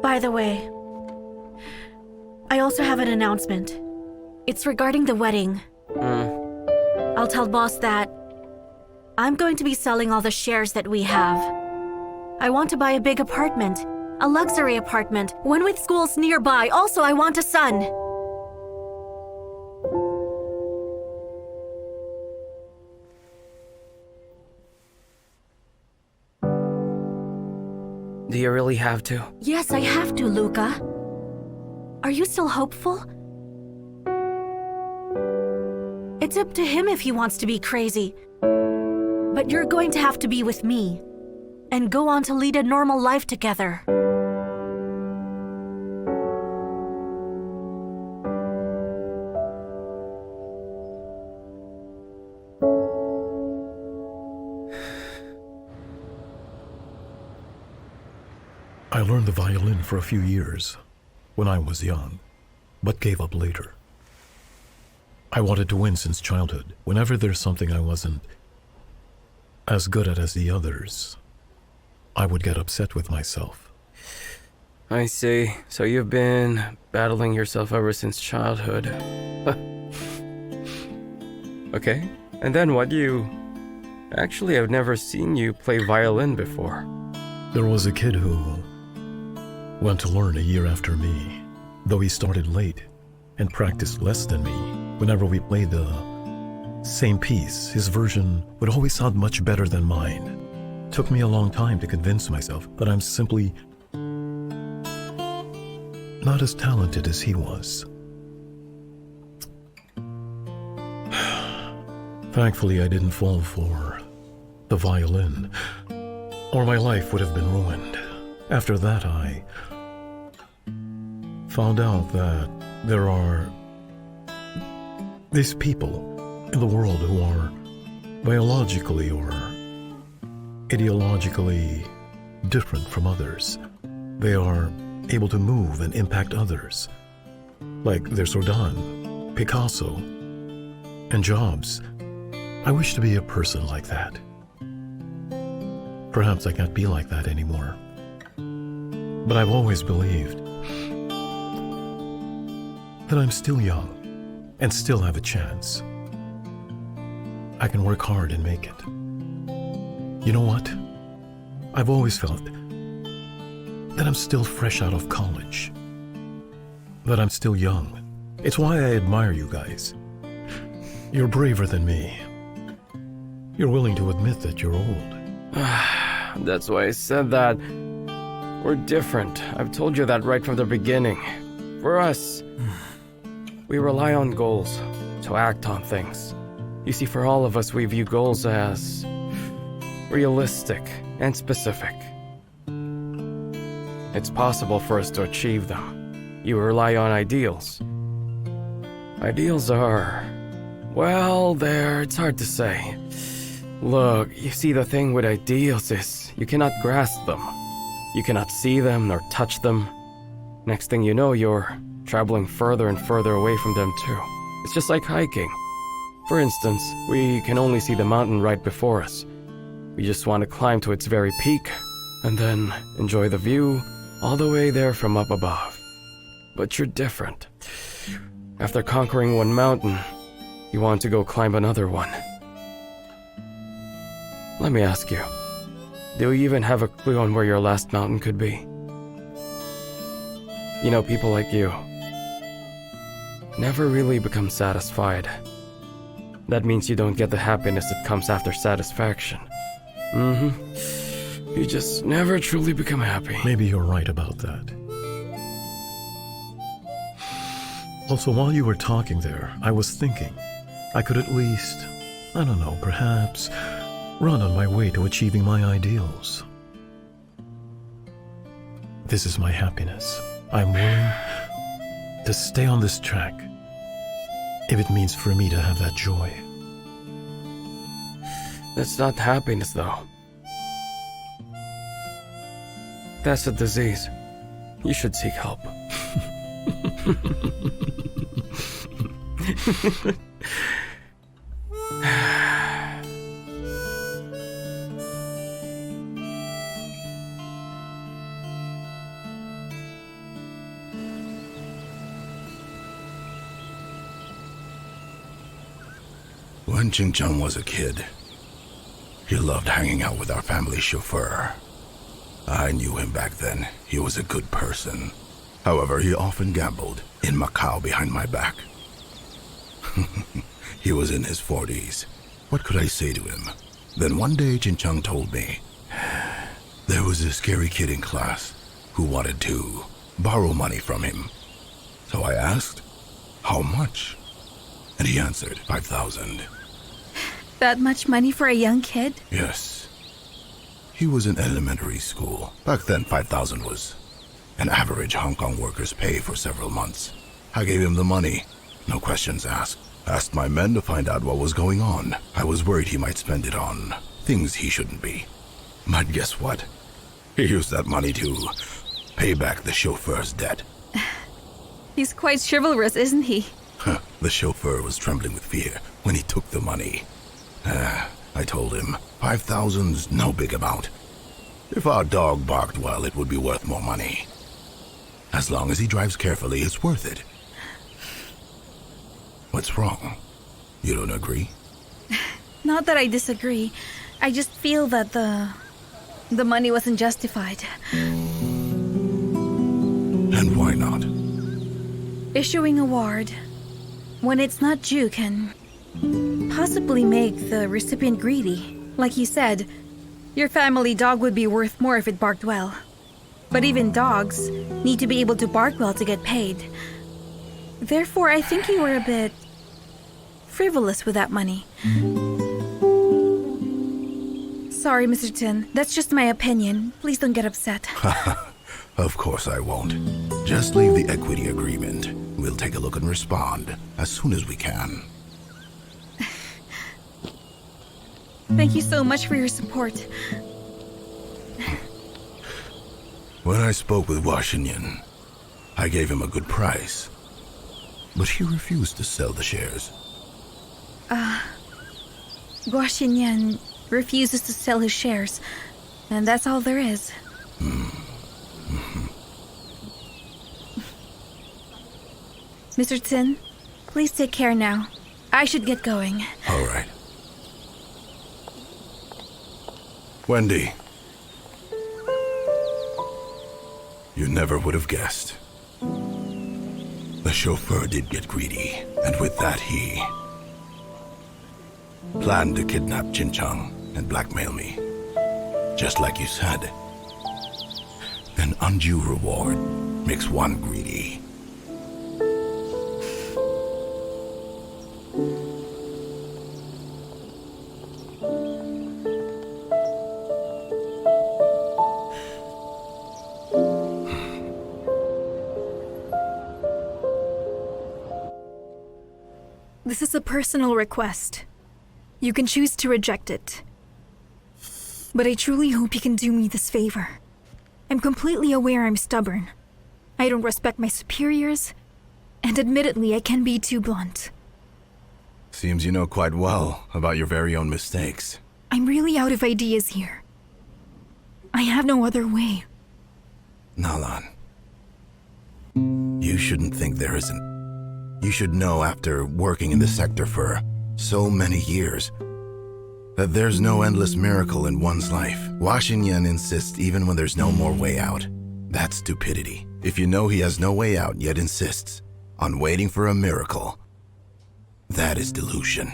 Speaker 10: By the way, I also have an announcement. It's regarding the wedding. I'll tell boss that I'm going to be selling all the shares that we have. I want to buy a big apartment, a luxury apartment, one with schools nearby. Also, I want a son.
Speaker 6: Do you really have to?
Speaker 10: Yes, I have to, Luca. Are you still hopeful? It's up to him if he wants to be crazy. But you're going to have to be with me and go on to lead a normal life together.
Speaker 8: I learned the violin for a few years when I was young, but gave up later. I wanted to win since childhood. Whenever there's something I wasn't as good at as the others, I would get upset with myself.
Speaker 6: I see. So you've been battling yourself ever since childhood. Okay. And then what Actually, I've never seen you play violin before.
Speaker 8: There was a kid who went to learn a year after me, though he started late and practiced less than me. Whenever we played the same piece, his version would always sound much better than mine. Took me a long time to convince myself that I'm simply not as talented as he was. Thankfully, I didn't fall for the violin, or my life would have been ruined. After that, I found out that there are these people in the world who are biologically or ideologically different from others. They are able to move and impact others, like there's Rodin, Picasso, and Jobs. I wish to be a person like that. Perhaps I can't be like that anymore. But I've always believed that I'm still young and still have a chance. I can work hard and make it. You know what? I've always felt that I'm still fresh out of college. That I'm still young. It's why I admire you guys. You're braver than me. You're willing to admit that you're old.
Speaker 6: That's why I said that. We're different. I've told you that right from the beginning. For us, we rely on goals to act on things. You see, for all of us, we view goals as realistic and specific. It's possible for us to achieve them. You rely on ideals. Ideals are, well, it's hard to say. Look, you see, the thing with ideals is you cannot grasp them. You cannot see them nor touch them. Next thing you know, you're traveling further and further away from them too. It's just like hiking. For instance, we can only see the mountain right before us. We just want to climb to its very peak and then enjoy the view all the way there from up above. But you're different. After conquering one mountain, you want to go climb another one. Let me ask you, do you even have a clue on where your last mountain could be? You know, people like you never really become satisfied. That means you don't get the happiness that comes after satisfaction. You just never truly become happy.
Speaker 8: Maybe you're right about that. Also, while you were talking there, I was thinking I could at least, I don't know, perhaps run on my way to achieving my ideals. This is my happiness. I'm willing to stay on this track if it means for me to have that joy.
Speaker 6: That's not happiness, though. That's a disease. You should seek help.
Speaker 5: When Ching-Chang was a kid, he loved hanging out with our family chauffeur. I knew him back then. He was a good person. However, he often gambled in Macau behind my back. He was in his 40s. What could I say to him? Then one day, Ching-Chang told me there was a scary kid in class who wanted to borrow money from him. So I asked, how much? And he answered, 5,000.
Speaker 11: That much money for a young kid?
Speaker 5: Yes. He was in elementary school. Back then, 5,000 was an average Hong Kong worker's pay for several months. I gave him the money. No questions asked. Asked my men to find out what was going on. I was worried he might spend it on things he shouldn't be. But guess what? He used that money to pay back the chauffeur's debt.
Speaker 11: He's quite chivalrous, isn't he?
Speaker 5: The chauffeur was trembling with fear when he took the money. I told him, 5,000's no big amount. If our dog barked well, it would be worth more money. As long as he drives carefully, it's worth it. What's wrong? You don't agree?
Speaker 11: Not that I disagree. I just feel that the money wasn't justified.
Speaker 5: And why not?
Speaker 11: Issuing a ward when it's not due can possibly make the recipient greedy. Like you said, your family dog would be worth more if it barked well. But even dogs need to be able to bark well to get paid. Therefore, I think you were a bit frivolous with that money. Sorry, Mr. Tin. That's just my opinion. Please don't get upset.
Speaker 5: Of course I won't. Just leave the equity agreement. We'll take a look and respond as soon as we can.
Speaker 11: Thank you so much for your support.
Speaker 5: When I spoke with Washington, I gave him a good price. But he refused to sell the shares.
Speaker 11: Guo Xinyan refuses to sell his shares, and that's all there is. Mr. Tin, please take care now. I should get going.
Speaker 5: All right. Wendy. You never would have guessed. The chauffeur did get greedy, and with that he planned to kidnap Jincheng and blackmail me. Just like you said. An undue reward makes one greedy.
Speaker 2: This is a personal request. You can choose to reject it. But I truly hope you can do me this favor. I'm completely aware I'm stubborn. I don't respect my superiors, and admittedly I can be too blunt.
Speaker 5: Seems you know quite well about your very own mistakes.
Speaker 2: I'm really out of ideas here. I have no other way.
Speaker 5: Nalan, you shouldn't think there isn't. You should know after working in the sector for so many years that there's no endless miracle in one's life. Washington insists even when there's no more way out. That's stupidity. If you know he has no way out yet insists on waiting for a miracle, that is delusion.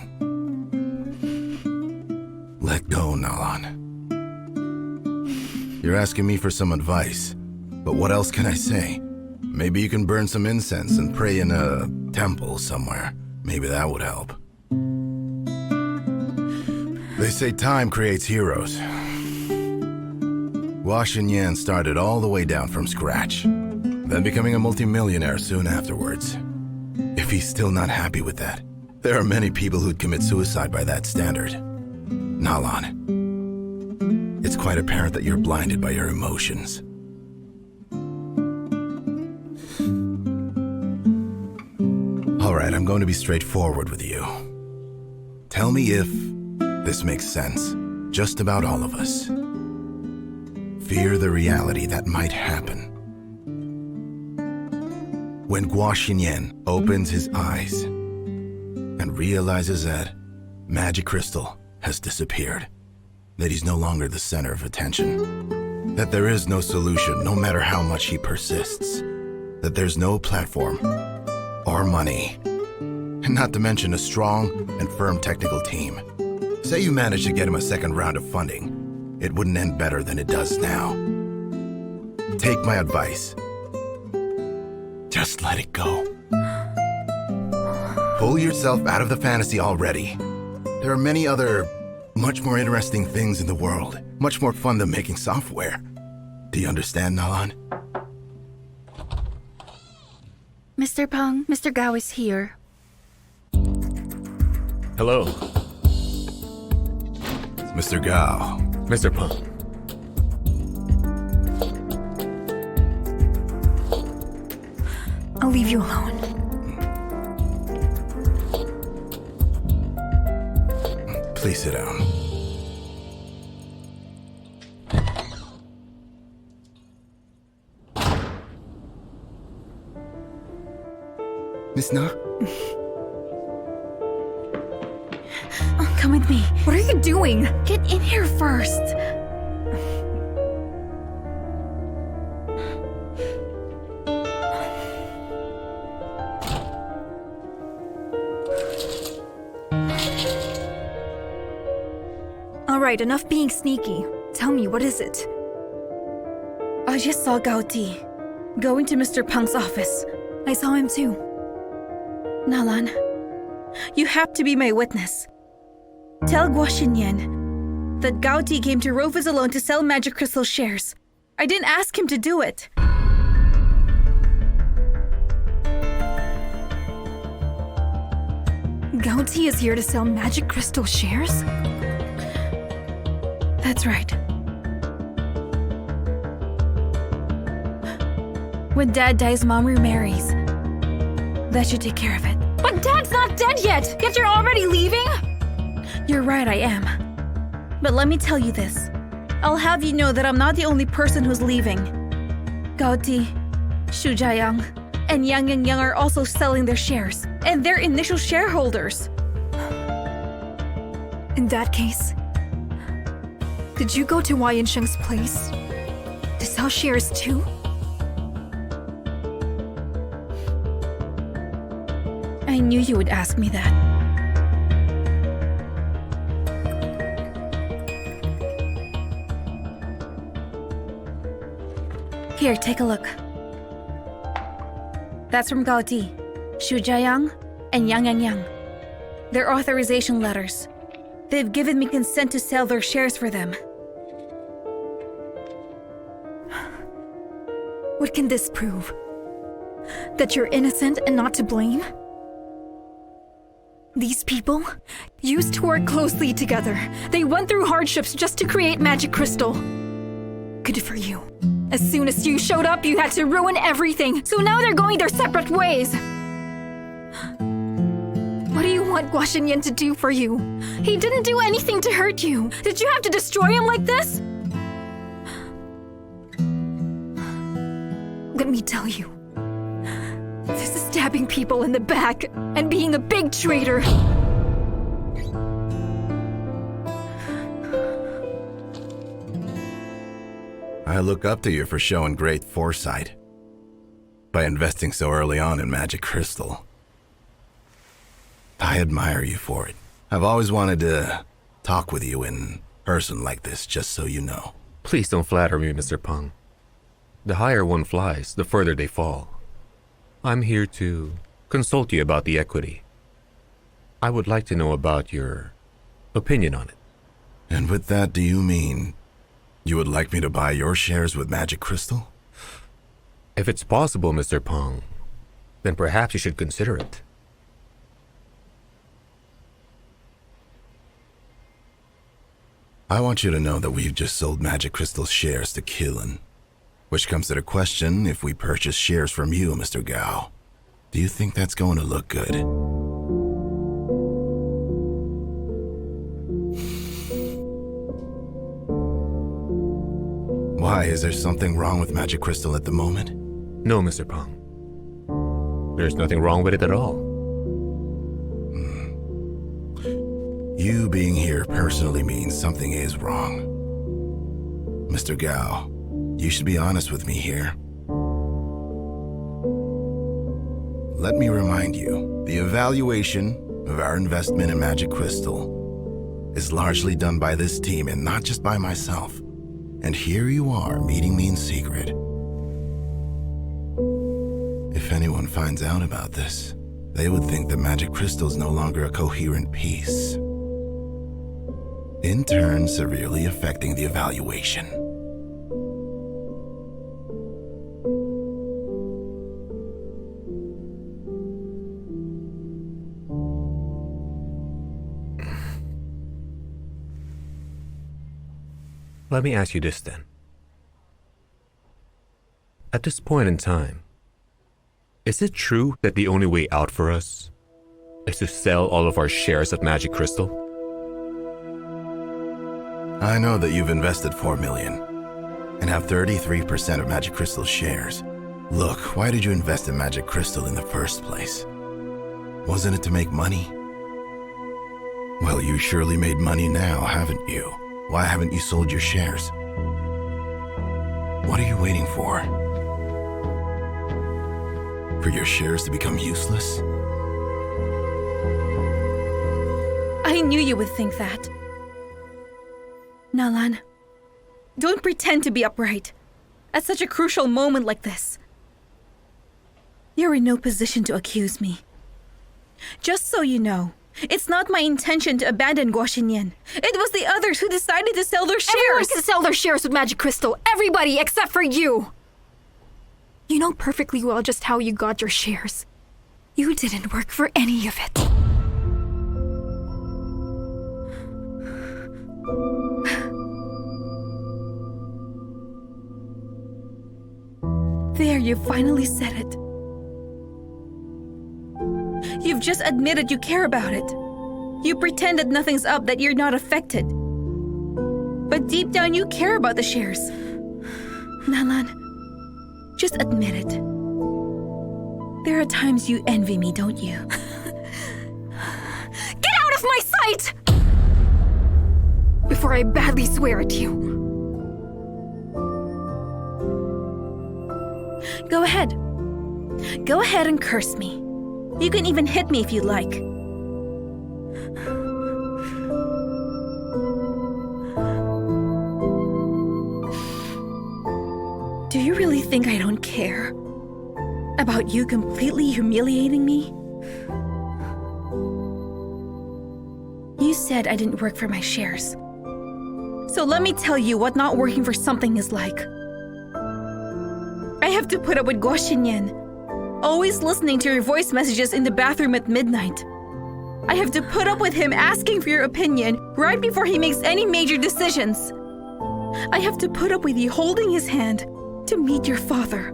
Speaker 5: Let go, Nalan. You're asking me for some advice, but what else can I say? Maybe you can burn some incense and pray in a temple somewhere. Maybe that would help. They say time creates heroes. Hua Xinyan started all the way down from scratch, then becoming a multimillionaire soon afterwards. If he's still not happy with that, there are many people who'd commit suicide by that standard. Nalan, it's quite apparent that you're blinded by your emotions. All right, I'm going to be straightforward with you. Tell me if this makes sense. Just about all of us fear the reality that might happen. When Guo Xinyan opens his eyes and realizes that Magic Crystal has disappeared, that he's no longer the center of attention, that there is no solution no matter how much he persists, that there's no platform or money, and not to mention a strong and firm technical team. Say you manage to get him a second round of funding, it wouldn't end better than it does now. Take my advice. Just let it go. Pull yourself out of the fantasy already. There are many other, much more interesting things in the world, much more fun than making software. Do you understand, Nalan?
Speaker 10: Mr. Peng, Mr. Gao is here.
Speaker 9: Hello,
Speaker 5: Mr. Gao.
Speaker 9: Mr. Peng.
Speaker 2: I'll leave you alone.
Speaker 5: Please sit down. Miss Na?
Speaker 2: Come with me. What are you doing?
Speaker 11: Get in here first.
Speaker 2: All right, enough being sneaky. Tell me, what is it?
Speaker 11: I just saw Gao Ti going to Mr. Peng's office.
Speaker 2: I saw him too.
Speaker 11: Nalan, you have to be my witness. Tell Guo Xinyan that Gauti came to Rufus alone to sell Magic Crystal shares. I didn't ask him to do it.
Speaker 2: Gauti is here to sell Magic Crystal shares?
Speaker 11: That's right. When Dad dies, Mom remarries. That should take care of it.
Speaker 2: But Dad's not dead yet you're already leaving?
Speaker 11: You're right, I am. But let me tell you this. I'll have you know that I'm not the only person who's leaving. Gauti, Xu Jiayang, and Yang Yang Yang are also selling their shares, and they're initial shareholders.
Speaker 2: In that case, did you go to Wei Yansheng's place to sell shares too?
Speaker 11: I knew you would ask me that. Here, take a look. That's from Gauti, Xu Jiayang, and Yang Yang Yang. Their authorization letters. They've given me consent to sell their shares for them.
Speaker 2: What can this prove? That you're innocent and not to blame? These people used to work closely together. They went through hardships just to create Magic Crystal. Good for you. As soon as you showed up, you had to ruin everything. So now they're going their separate ways. What do you want Gua Shenyan to do for you? He didn't do anything to hurt you. Did you have to destroy him like this? Let me tell you. This is stabbing people in the back and being a big traitor.
Speaker 5: I look up to you for showing great foresight by investing so early on in Magic Crystal. I admire you for it. I've always wanted to talk with you in person like this, just so you know.
Speaker 9: Please don't flatter me, Mr. Peng. The higher one flies, the further they fall. I'm here to consult you about the equity. I would like to know about your opinion on it.
Speaker 5: And with that, do you mean you would like me to buy your shares with Magic Crystal?
Speaker 9: If it's possible, Mr. Peng, then perhaps you should consider it.
Speaker 5: I want you to know that we've just sold Magic Crystal's shares to Kilin. Which comes to the question, if we purchase shares from you, Mr. Gao, do you think that's going to look good? Why, is there something wrong with Magic Crystal at the moment?
Speaker 9: No, Mr. Peng. There's nothing wrong with it at all.
Speaker 5: You being here personally means something is wrong. Mr. Gao, you should be honest with me here. Let me remind you, the evaluation of our investment in Magic Crystal is largely done by this team and not just by myself. And here you are, meeting me in secret. If anyone finds out about this, they would think that Magic Crystal is no longer a coherent piece, in turn severely affecting the evaluation.
Speaker 9: Let me ask you this then. At this point in time, is it true that the only way out for us is to sell all of our shares of Magic Crystal?
Speaker 5: I know that you've invested $4 million and have 33% of Magic Crystal's shares. Look, why did you invest in Magic Crystal in the first place? Wasn't it to make money? Well, you surely made money now, haven't you? Why haven't you sold your shares? What are you waiting for? For your shares to become useless?
Speaker 11: I knew you would think that. Nalan, don't pretend to be upright at such a crucial moment like this. You're in no position to accuse me. Just so you know, It's not my intention to abandon Guoxinyan. It was the others who decided to sell their shares.
Speaker 2: Everyone can sell their shares with Magic Crystal. Everybody except for you. You know perfectly well just how you got your shares. You didn't work for any of it.
Speaker 11: There, you finally said it. You've just admitted you care about it. You pretend that nothing's up, that you're not affected. But deep down, you care about the shares. Nalan, just admit it. There are times you envy me, don't you?
Speaker 2: Get out of my sight! Before I badly swear at you.
Speaker 11: Go ahead. Go ahead and curse me. You can even hit me if you'd like. Do you really think I don't care about you completely humiliating me? You said I didn't work for my shares. So let me tell you what not working for something is like. I have to put up with Guoxinyan, always listening to your voice messages in the bathroom at midnight. I have to put up with him asking for your opinion right before he makes any major decisions. I have to put up with you holding his hand to meet your father.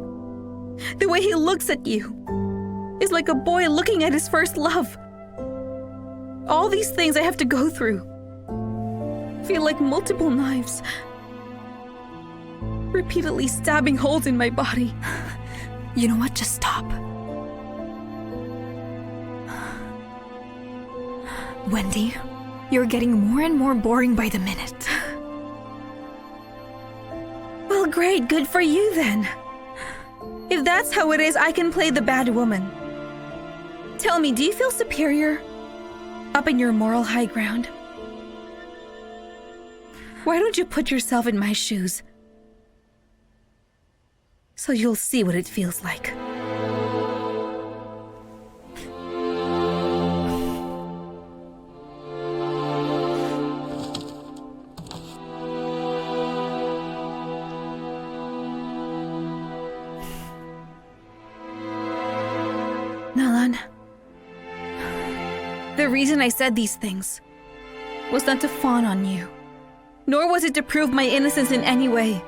Speaker 11: The way he looks at you is like a boy looking at his first love. All these things I have to go through feel like multiple knives, repeatedly stabbing holes in my body.
Speaker 2: You know what? Just stop. Wendy, you're getting more and more boring by the minute.
Speaker 11: Well, great. Good for you, then. If that's how it is, I can play the bad woman. Tell me, do you feel superior? Up in your moral high ground? Why don't you put yourself in my shoes? So you'll see what it feels like. Nalan, the reason I said these things was not to fawn on you, nor was it to prove my innocence in any way.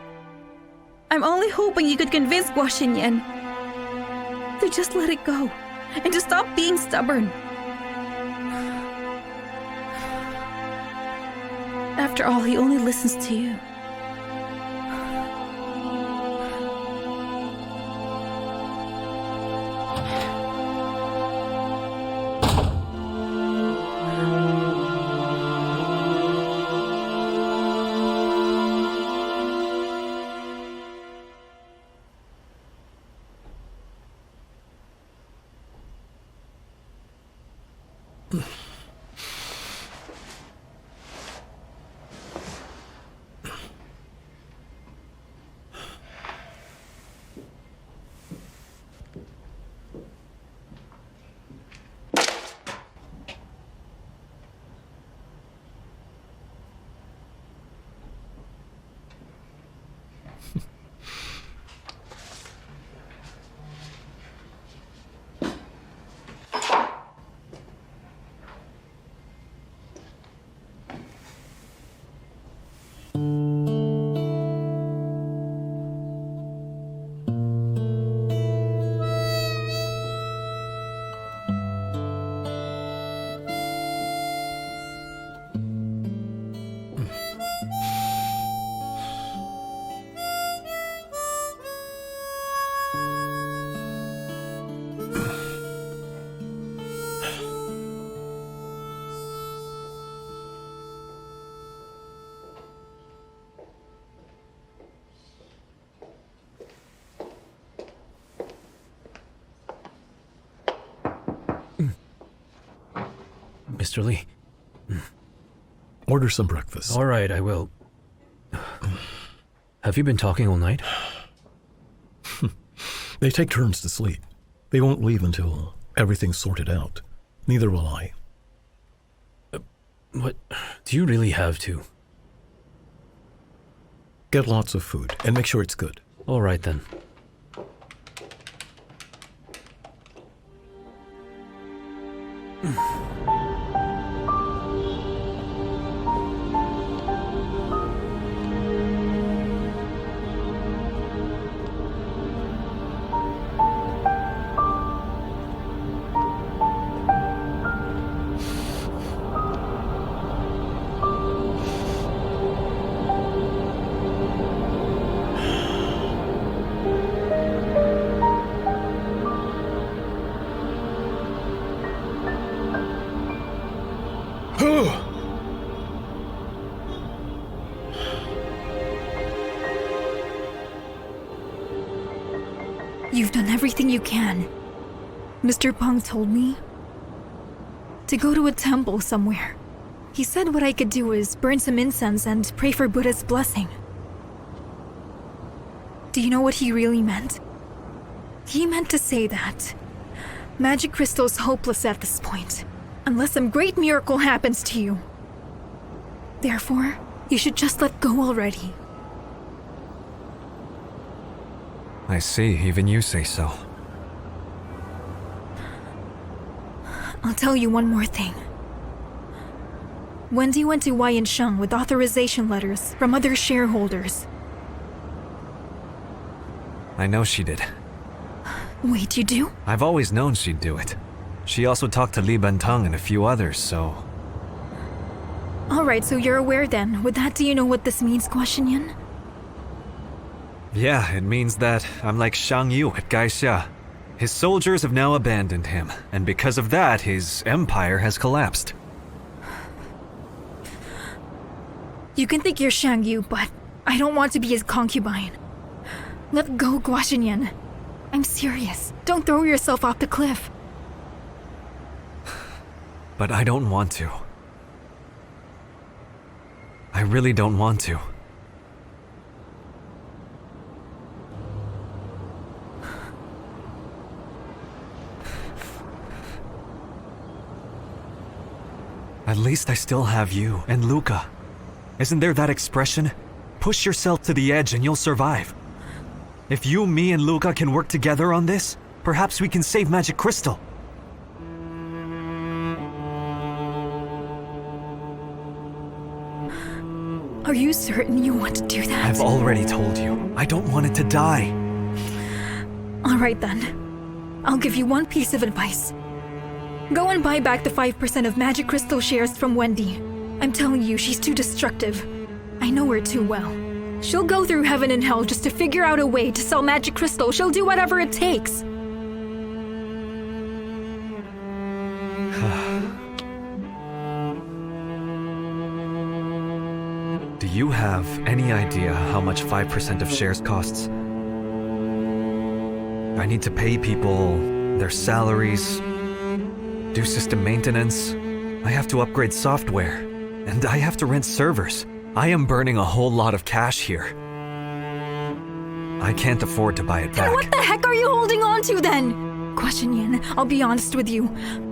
Speaker 11: I'm only hoping you could convince Guoxinyan to just let it go and to stop being stubborn. After all, he only listens to you.
Speaker 4: Mr. Lee.
Speaker 8: Order some breakfast.
Speaker 4: All right, I will. Have you been talking all night?
Speaker 8: They take turns to sleep. They won't leave until everything's sorted out. Neither will I.
Speaker 4: What? Do you really have to?
Speaker 8: Get lots of food and make sure it's good.
Speaker 4: All right then.
Speaker 2: You've done everything you can. Mr. Peng told me to go to a temple somewhere. He said what I could do is burn some incense and pray for Buddha's blessing. Do you know what he really meant? He meant to say that magic crystal's hopeless at this point, unless some great miracle happens to you. Therefore, you should just let go already.
Speaker 3: I see, even you say so.
Speaker 2: I'll tell you one more thing. Wendy went to Sheng with authorization letters from other shareholders.
Speaker 3: I know she did.
Speaker 2: Wait, you do?
Speaker 3: I've always known she'd do it. She also talked to Li Bentang and a few others, so...
Speaker 2: Alright, so you're aware then. With that, do you know what this means, Guaxinyan?
Speaker 3: Yeah, it means that I'm like Shang Yu at Gaixia. His soldiers have now abandoned him, and because of that, his empire has collapsed.
Speaker 2: You can think you're Shang Yu, but I don't want to be his concubine. Let go, Guaxinyan. I'm serious. Don't throw yourself off the cliff.
Speaker 3: But I don't want to. I really don't want to. At least I still have you and Luca. Isn't there that expression? Push yourself to the edge and you'll survive. If you, me, and Luca can work together on this, perhaps we can save Magic Crystal.
Speaker 2: Are you certain you want to do that?
Speaker 3: I've already told you. I don't want it to die.
Speaker 2: Alright then. I'll give you one piece of advice. Go and buy back the 5% of Magic Crystal shares from Wendy. I'm telling you, she's too destructive. I know her too well. She'll go through heaven and hell just to figure out a way to sell Magic Crystal. She'll do whatever it takes.
Speaker 3: Do you have any idea how much 5% of shares costs? I need to pay people their salaries, do system maintenance. I have to upgrade software, and I have to rent servers. I am burning a whole lot of cash here. I can't afford to buy it back.
Speaker 2: Then what the heck are you holding on to then? Guaxinyan, I'll be honest with you.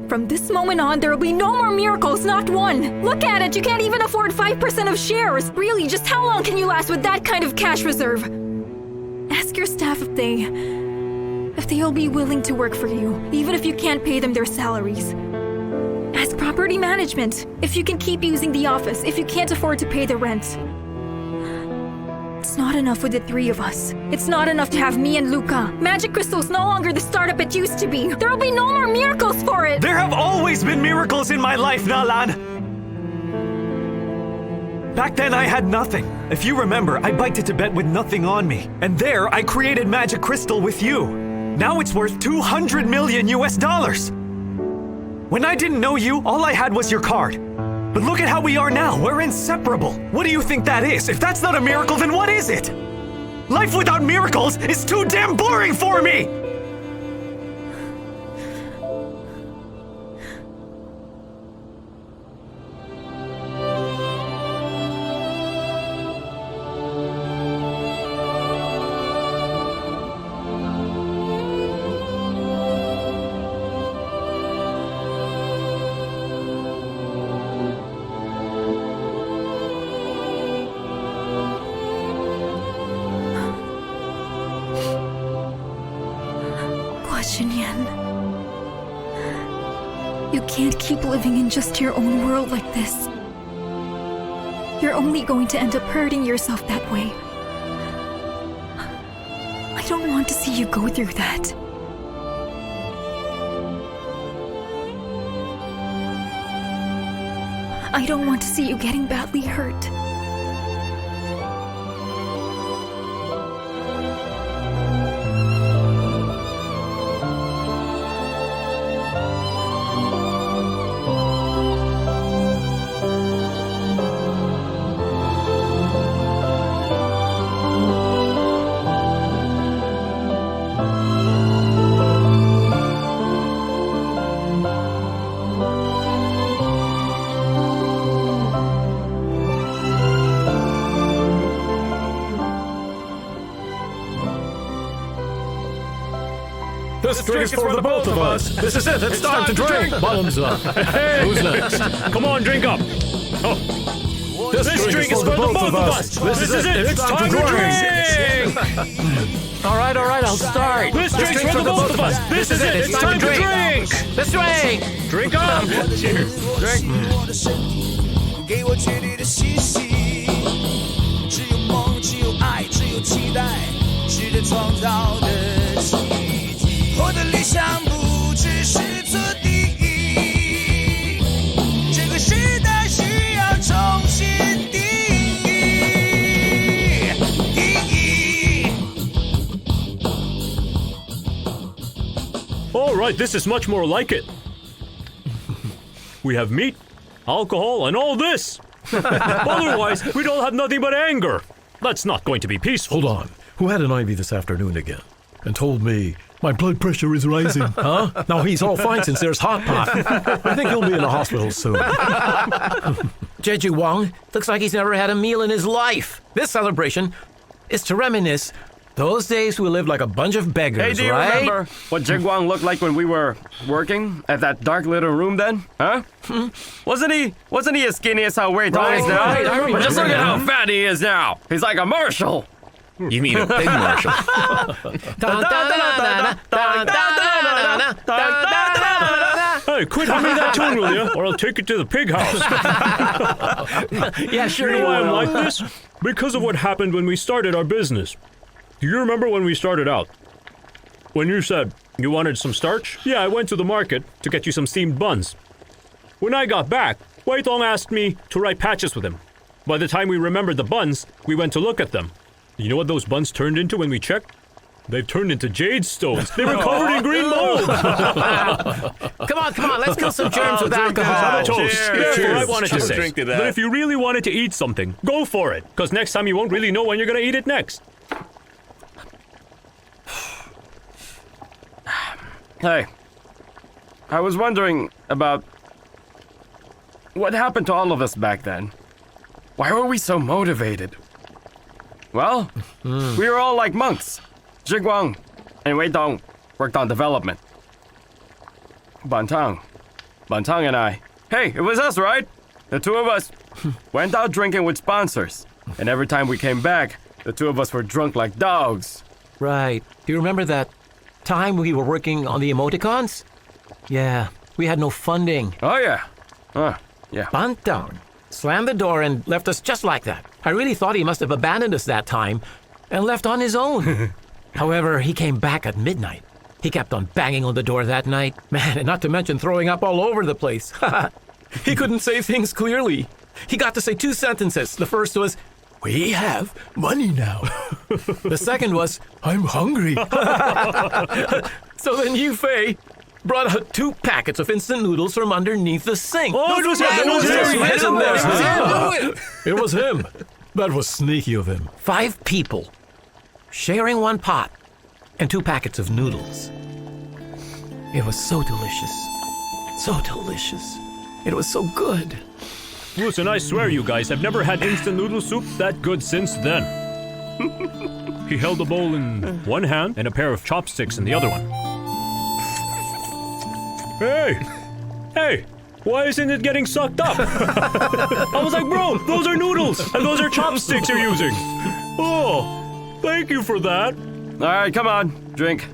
Speaker 2: From this moment on, there will be no more miracles, not one. Look at it, you can't even afford 5% of shares. Really, just how long can you last with that kind of cash reserve? Ask your staff if they'll be willing to work for you, even if you can't pay them their salaries. Ask property management if you can keep using the office, if you can't afford to pay the rent. It's not enough with the three of us. It's not enough to have me and Luca. Magic Crystal's no longer the startup it used to be. There'll be no more miracles for it!
Speaker 3: There have always been miracles in my life, Nalan! Back then I had nothing. If you remember, I biked to Tibet with nothing on me. And there, I created Magic Crystal with you. Now it's worth $200 million US. When I didn't know you, all I had was your card. But look at how we are now. We're inseparable. What do you think that is? If that's not a miracle, then what is it? Life without miracles is too damn boring for me!
Speaker 2: Xinyan. You can't keep living in just your own world like this. You're only going to end up hurting yourself that way. I don't want to see you go through that. I don't want to see you getting badly hurt.
Speaker 8: This drink is for the both of us. This is it. It's time to drink. Bottoms up. Who's next?
Speaker 4: Come on, drink up. Oh.
Speaker 8: This drink is for the both of us. This is it. It's time to drink.
Speaker 12: All right, I'll start.
Speaker 4: This drink's for the both of us. This is it. It's time to drink.
Speaker 12: Let's drink.
Speaker 4: Drink up. Cheers. Drink.
Speaker 13: 给我绝对的信息，只有梦，只有爱，只有期待，值得创造的奇迹。我的理想不只是做第一，这个时代需要重新定义。
Speaker 4: All right, this is much more like it. We have meat, alcohol, and all this. Otherwise, we'd all have nothing but anger. That's not going to be peaceful.
Speaker 8: Hold on. Who had an IV this afternoon again and told me my blood pressure is rising? Huh? Now he's all fine since there's hot pot. I think he'll be in the hospital soon.
Speaker 12: Jeju Wang looks like he's never had a meal in his life. This celebration is to reminisce those days we lived like a bunch of beggars,
Speaker 6: Hey, do you
Speaker 12: right?
Speaker 6: remember what Jigwang looked like when we were working at that dark little room then? Huh? Wasn't he as skinny as how Wei Tong is now?
Speaker 12: Right, I remember.
Speaker 6: But just look at how fat he is now. He's like a Marshall.
Speaker 9: You mean a pig marshal?
Speaker 4: Hey, quit humming that tune, will you? Or I'll take it to the pig house.
Speaker 12: Yeah, sure
Speaker 4: You
Speaker 12: you
Speaker 4: know why I'm
Speaker 12: will.
Speaker 4: like this? Because of what happened when we started our business. Do you remember when we started out? When you said you wanted some starch? Yeah, I went to the market to get you some steamed buns. When I got back, Wei Tong asked me to write patches with him. By the time we remembered the buns, we went to look at them. You know what those buns turned into when we checked? They've turned into jade stones. They were covered in green mold.
Speaker 12: Come on, let's kill some germs with alcohol.
Speaker 4: Have a toast.
Speaker 9: Cheers.
Speaker 4: Therefore, I wanted to
Speaker 9: Cheers.
Speaker 4: say
Speaker 9: Drink to that.
Speaker 4: that if you really wanted to eat something, go for it. Because next time you won't really know when you're going to eat it next.
Speaker 6: Hey, I was wondering about what happened to all of us back then. Why were we so motivated? Well, we were all like monks. Jigwang and Wei Dong worked on development. Bantang and I. Hey, it was us, right? The two of us went out drinking with sponsors. And every time we came back, the two of us were drunk like dogs.
Speaker 12: Right. Do you remember that time we were working on the emoticons? Yeah, we had no funding.
Speaker 6: Oh, yeah. Yeah.
Speaker 12: Bantang slammed the door and left us just like that. I really thought he must have abandoned us that time and left on his own. However, he came back at midnight. He kept on banging on the door that night. Man, and not to mention throwing up all over the place. He couldn't say things clearly. He got to say two sentences. The first was, "We have money now." The second was, "I'm hungry." So then Yu Fei brought out 2 packets of instant noodles from underneath the sink.
Speaker 4: Oh, it was him.
Speaker 8: It was him. That was sneaky of him.
Speaker 12: 5 people sharing 1 pot and 2 packets of noodles. It was so delicious. So delicious. It was so good.
Speaker 4: Listen, I swear you guys have never had instant noodle soup that good since then. He held a bowl in one hand and a pair of chopsticks in the other one. Hey, why isn't it getting sucked up? I was like, bro, those are noodles, and those are chopsticks you're using. Oh, thank you for that.
Speaker 6: All right, come on, drink.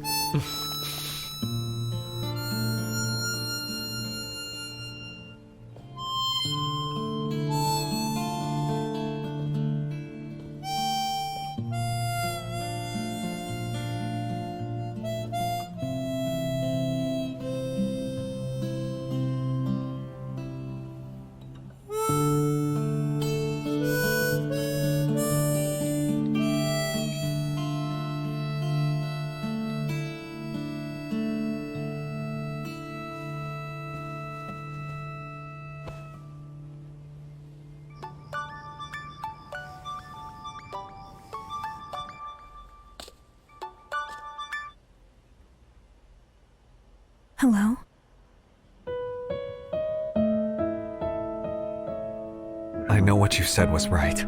Speaker 2: Hello?
Speaker 3: I know what you said was right.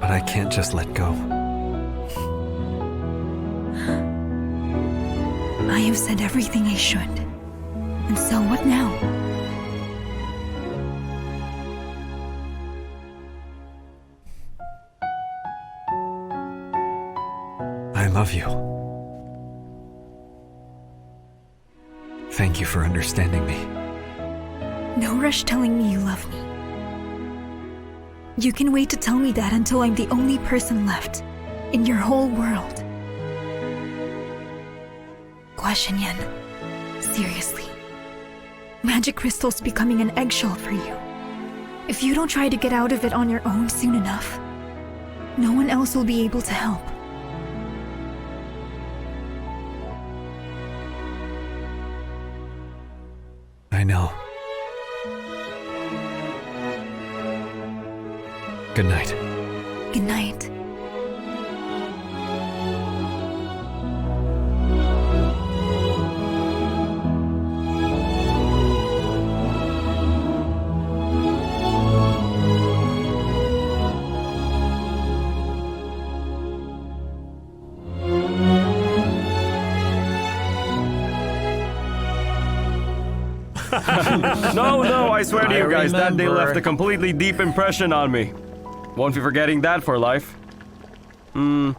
Speaker 3: But I can't just let go.
Speaker 2: I have said everything I should. And so what now?
Speaker 3: I love you. Thank you for understanding me.
Speaker 2: No rush telling me you love me. You can wait to tell me that until I'm the only person left in your whole world. Guaxinyan, seriously. Magic Crystal's becoming an eggshell for you. If you don't try to get out of it on your own soon enough, no one else will be able to help.
Speaker 3: I know. Good night.
Speaker 2: Good night.
Speaker 6: No, I swear to you guys, that day
Speaker 12: remember.
Speaker 6: left a completely deep impression on me. Won't be forgetting that for life. The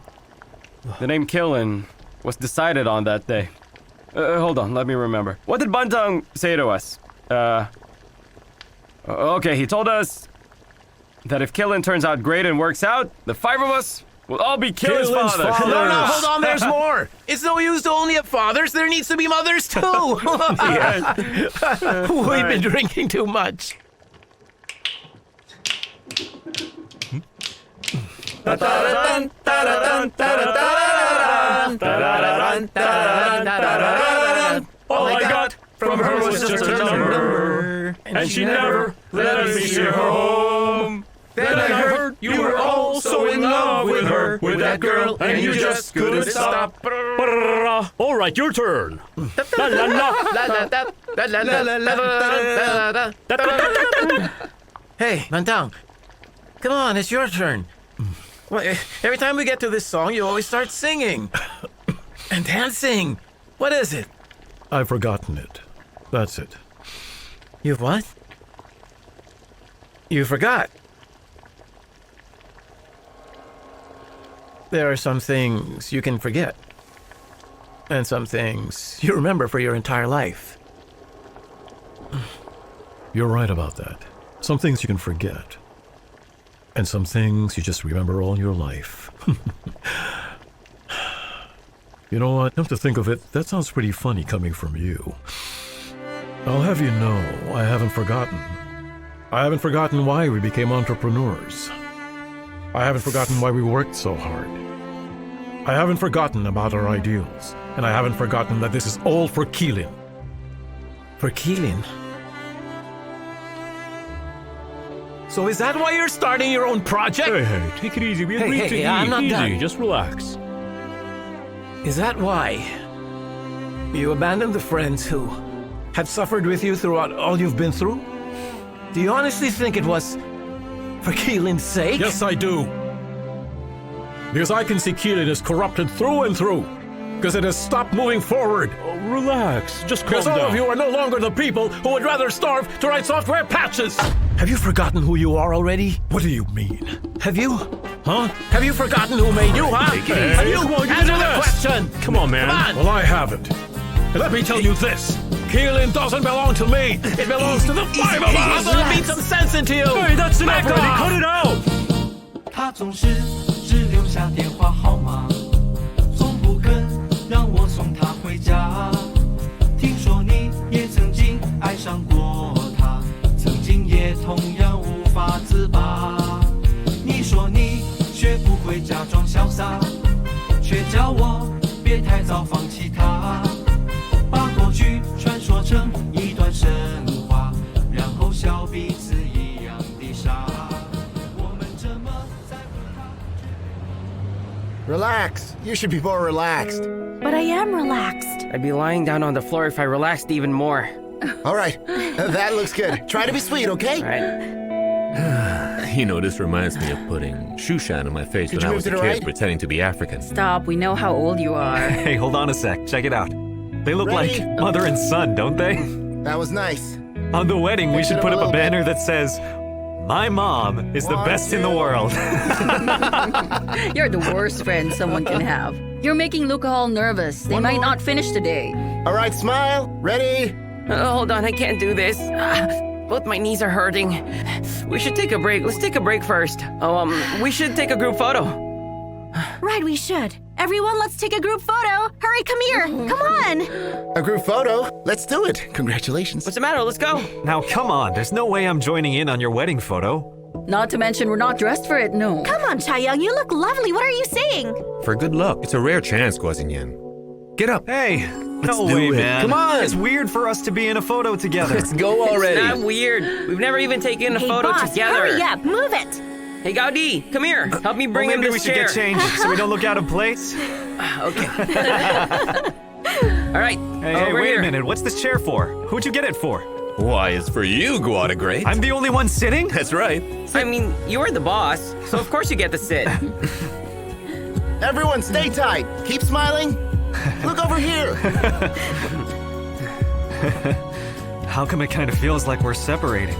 Speaker 6: name Killin was decided on that day. Hold on, let me remember. What did Bantang say to us? Okay, he told us that if Killin turns out great and works out, the 5 of us will all be Killin's father.
Speaker 12: No, hold on, there's more. It's no use to only have fathers, there needs to be mothers too. We've been drinking too much.
Speaker 4: All I got from her was just a number, and she never let me see her home. Then I heard you were all so in love with her, with that girl, and you just couldn't stop. All right, your turn.
Speaker 12: Hey, Bantang, come on, it's your turn. Well, every time we get to this song, you always start singing and dancing. What is it?
Speaker 8: I've forgotten it. That's it.
Speaker 12: You've what? You forgot. There are some things you can forget, and some things you remember for your entire life.
Speaker 8: You're right about that. Some things you can forget, and some things you just remember all your life. You know what? Come to think of it, that sounds pretty funny coming from you. I'll have you know, I haven't forgotten. I haven't forgotten why we became entrepreneurs. I haven't forgotten why we worked so hard. I haven't forgotten about our ideals, and I haven't forgotten that this is all for Keelan.
Speaker 12: For Keelan? So is that why you're starting your own project?
Speaker 4: Hey, take it easy. We agreed to eat.
Speaker 12: I'm not
Speaker 4: easy.
Speaker 12: done.
Speaker 4: Just relax.
Speaker 12: Is that why you abandoned the friends who have suffered with you throughout all you've been through? Do you honestly think it was for Keelan's sake?
Speaker 8: Yes, I do. Because I can see Keelan is corrupted through and through. Because it has stopped moving forward.
Speaker 4: Oh, relax. Just calm
Speaker 8: Because
Speaker 4: down.
Speaker 8: all of you are no longer the people who would rather starve to write software patches.
Speaker 12: Have you forgotten who you are already?
Speaker 8: What do you mean?
Speaker 12: Have you?
Speaker 8: Huh?
Speaker 12: Have you forgotten who made you, huh?
Speaker 4: Take it easy.
Speaker 12: Have you?
Speaker 4: Come on,
Speaker 12: Answer
Speaker 4: do
Speaker 12: the
Speaker 4: this.
Speaker 12: question!
Speaker 4: Come on, man.
Speaker 12: Come on!
Speaker 8: Well, I haven't. And let me tell you this. Keelan doesn't belong to me. It belongs to the 5 of
Speaker 12: I'm
Speaker 8: us.
Speaker 12: gonna beat some sense into you!
Speaker 4: Hey, that's enough
Speaker 12: Back
Speaker 4: already.
Speaker 12: off.
Speaker 4: Cut it out.
Speaker 14: 他总是只留下电话号码，从不肯让我送他回家。听说你也曾经爱上过他，曾经也同样无法自拔。你说你学不会假装潇洒，却叫我别太早放弃他，把过去传说成一段神话，然后笑彼此一样的傻。
Speaker 7: Relax. You should be more relaxed.
Speaker 10: But I am relaxed.
Speaker 6: I'd be lying down on the floor if I relaxed even more.
Speaker 7: All right, that looks good. Try to be sweet, okay?
Speaker 6: Right.
Speaker 9: You know, this reminds me of putting shushan on my face
Speaker 7: Could
Speaker 9: when
Speaker 7: you
Speaker 9: I
Speaker 7: move
Speaker 9: was
Speaker 7: to
Speaker 9: a
Speaker 7: the
Speaker 9: kid
Speaker 7: right?
Speaker 9: pretending to be African.
Speaker 1: Stop, we know how old you are.
Speaker 3: Hey, hold on a sec. Check it out. They look
Speaker 7: Ready?
Speaker 3: like mother and son, don't they?
Speaker 7: That was nice.
Speaker 3: On the wedding, we
Speaker 7: Mix it
Speaker 3: should
Speaker 7: up
Speaker 3: put
Speaker 7: a
Speaker 3: up a
Speaker 7: little bit.
Speaker 3: banner that says, "My mom is the
Speaker 7: One,
Speaker 3: best in the
Speaker 7: two.
Speaker 3: world."
Speaker 1: You're the worst friend someone can have. You're making Luca all nervous. They
Speaker 7: One
Speaker 1: might
Speaker 7: more.
Speaker 1: not finish today.
Speaker 7: All right, smile. Ready?
Speaker 6: Hold on, I can't do this. Both my knees are hurting. We should take a break. Let's take a break first. We should take a group photo.
Speaker 10: Right, we should. Everyone, let's take a group photo. Hurry, come here. Come on.
Speaker 7: A group photo? Let's do it. Congratulations.
Speaker 6: What's the matter? Let's go.
Speaker 3: Now, come on. There's no way I'm joining in on your wedding photo.
Speaker 1: Not to mention, we're not dressed for it, no.
Speaker 10: Come on, Chayoung, you look lovely. What are you saying?
Speaker 9: For good luck. It's a rare chance, Guazinyan. Get up.
Speaker 3: Hey, no
Speaker 9: do
Speaker 3: way,
Speaker 9: it.
Speaker 3: man.
Speaker 9: Come on.
Speaker 3: It's weird for us to be in a photo together.
Speaker 9: Let's go already.
Speaker 6: It's not weird. We've never even taken a
Speaker 10: Hey,
Speaker 6: photo
Speaker 10: boss,
Speaker 6: together.
Speaker 10: hurry up. Move it.
Speaker 6: Hey, Gaudi, come here. Help me bring
Speaker 3: Well,
Speaker 6: him
Speaker 3: maybe
Speaker 6: this
Speaker 3: we should
Speaker 6: chair.
Speaker 3: get changed so we don't look out of place.
Speaker 6: Okay. All right.
Speaker 3: Hey,
Speaker 6: over
Speaker 3: wait
Speaker 6: here.
Speaker 3: a minute. What's this chair for? Who'd you get it for?
Speaker 9: Why, it's for you, Guada Great.
Speaker 3: I'm the only one sitting?
Speaker 9: That's right.
Speaker 6: I mean, you are the boss, so of course you get to sit.
Speaker 7: Everyone, stay tight. Keep smiling. Look over here.
Speaker 3: How come it kind of feels like we're separating?